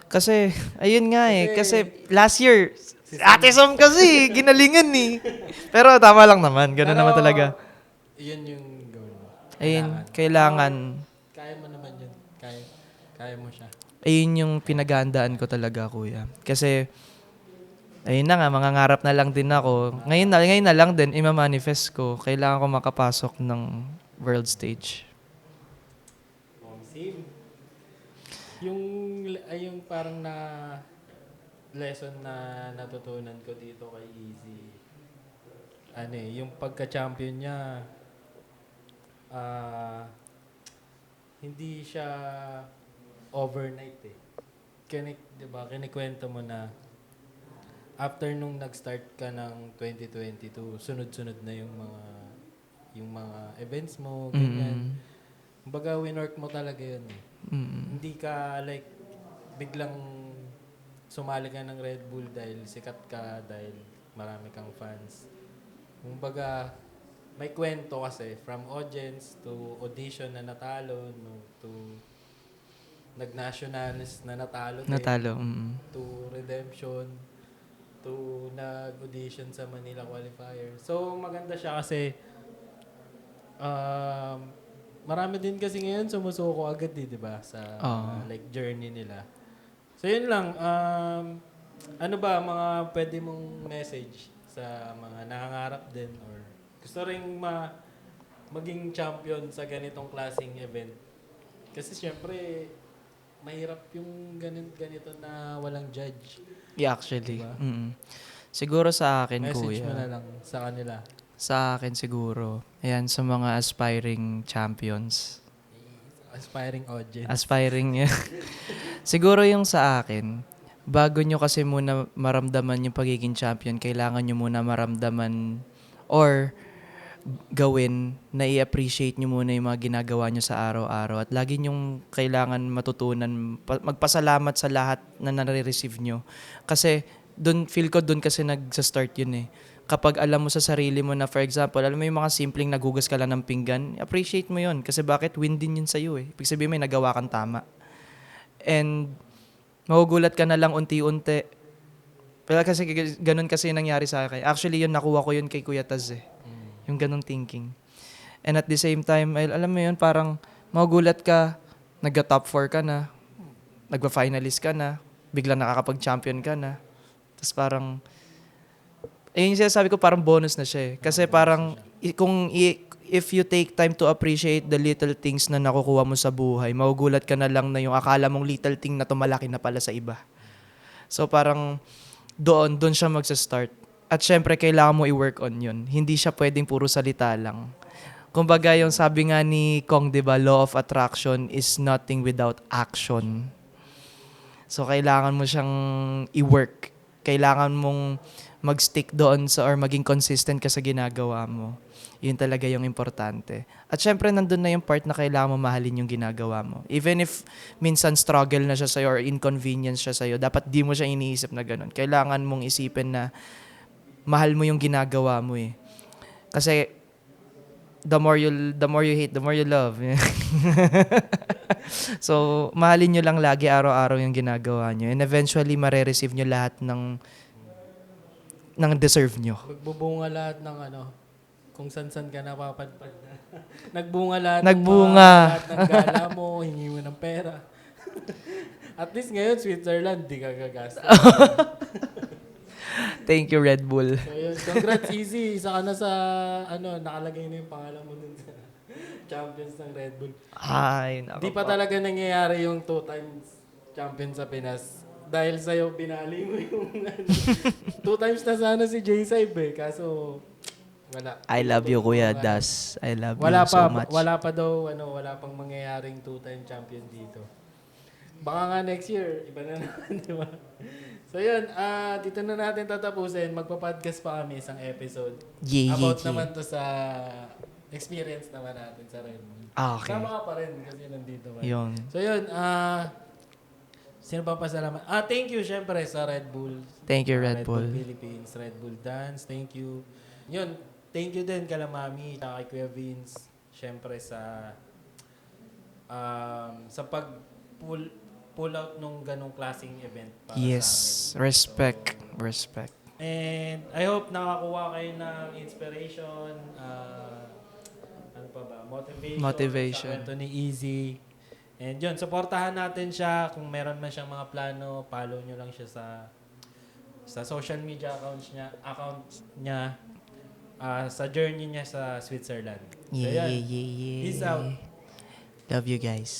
Kasi, ayun nga kasi last year, Ate Som kasi, ginalingan eh. Pero tama lang naman, gano'n naman talaga. Yun yung goal mo. Ayun, kailangan. Kaya mo naman yun. Kaya mo siya. Ayun yung pinaghandaan ko talaga, kuya. Kasi, ayun na nga, mangangarap na lang din ako. Ngayon na lang din, ima-manifest ko. Kailangan ko makapasok ng world stage. Same. Yung parang na lesson na natutunan ko dito kay Easy, yung pagka-champion niya, hindi siya overnight eh. Diba, kinikwento mo na after nung nag-start ka ng 2022, sunod-sunod na yung mga events mo, ganyan. Kumbaga, winwork mo talaga yun eh. Hindi ka biglang sumali ka ng Red Bull dahil sikat ka, dahil marami kang fans. Kumbaga, may kwento kasi from audience to audition na natalo, to nag-nationals na natalo din, to redemption, to nag-audition sa Manila Qualifier. So, maganda siya kasi marami din kasi ngayon sumusuko agad di ba? Sa journey nila. So, yun lang. Ano ba mga pwede mong message sa mga nangangarap din or gusto ring maging champion sa ganitong klaseng event? Kasi syempre, mahirap yung ganito na walang judge. Yeah, actually. Diba? Siguro sa akin, message kuya. mo na lang sa kanila. Sa akin siguro. Ayan, sa mga aspiring champions. Aspiring audience. Aspiring. Siguro yung sa akin, bago nyo kasi muna maramdaman yung pagiging champion, kailangan nyo muna maramdaman or gawin na i-appreciate nyo muna yung mga ginagawa nyo sa araw-araw. At lagi nyong kailangan matutunan, magpasalamat sa lahat na nare-receive nyo. Kasi, feel ko dun kasi nagsa-start yun eh. Kapag alam mo sa sarili mo na, for example, alam mo yung mga simpleng nagugas ka lang ng pinggan, appreciate mo yun. Kasi bakit? Win din yun sa'yo eh. Ibig sabihin may nagawa kang tama. And, magugulat ka na lang unti-unti. Pero kasi ganun kasi nangyari sa akin. Actually, yun, nakuha ko yun kay Kuya Taz eh. Yung ganung thinking. And at the same time, alam mo yun, parang magugulat ka nagka-top 4 ka na, nagpa-finalist ka na, biglang nakakapag-champion ka na. Tapos parang, yung sinasabi ko parang bonus na siya eh. Kasi parang, if you take time to appreciate the little things na nakukuha mo sa buhay, magugulat ka na lang na yung akala mong little thing na tumalaki na pala sa iba. So parang, doon siya magsa-start. At syempre, kailangan mo i-work on yun. Hindi siya pwedeng puro salita lang. Kumbaga, yung sabi nga ni Kong, di ba, law of attraction is nothing without action. So, kailangan mo siyang i-work. Kailangan mong mag-stick doon or maging consistent ka sa ginagawa mo. Yun talaga yung importante. At syempre, nandun na yung part na kailangan mo mahalin yung ginagawa mo. Even if minsan struggle na siya sa'yo or inconvenience siya sa'yo, dapat di mo siya iniisip na ganun. Kailangan mong isipin na mahal mo yung ginagawa mo eh. Kasi the more you hate, the more you love. So, mahalin nyo lang lagi araw-araw yung ginagawa nyo. And eventually, mare-receive nyo lahat ng deserve nyo. Magbubunga lahat ng kung san-san ka napapadpad na. Nagbunga lahat Nagbunga. lahat ng gala mo, hingi mo ng pera. At least ngayon, Switzerland, di ka gagastos. Thank you, Red Bull. So yun, congrats Easy. Isa ka na sa, nakalagay na yung pangalan mo dun sa champions ng Red Bull. Ay, nako Di pa po. talaga nangyayari yung 2 times champion sa Pinas. Dahil sa'yo, binali mo yung 2 times na sana si J-Side eh. Kaso, wala. I love you, Kuya Das. I love Wala you so much. wala pa daw, wala pang mangyayaring 2-time champion dito. Baka nga next year, iba na naman, di ba? So yun, dito na natin tatapusin. Magpa-podcast pa kami isang episode. About naman to sa experience naman natin sa Red Bull. Okay. Sama ka pa rin kasi nandito ka. Yun. So yun, sino pa pasalamat? Thank you syempre sa Red Bull. Thank you, Red Bull. Philippines, Red Bull Dance, thank you. Yun, thank you din kala Mami, kay Kuya Vince, syempre sa pull out nung ganong klaseng event para Yes. sa amin. Respect. So, Respect. and I hope nakakuha kayo ng inspiration, ano pa ba, motivation. Sa kwento ni Easy. And yun, supportahan natin siya. Kung meron man siyang mga plano, follow nyo lang siya sa social media accounts niya, sa journey niya sa Switzerland. So, Yeah, yan. yeah, yeah, yeah. Peace out. Love you guys.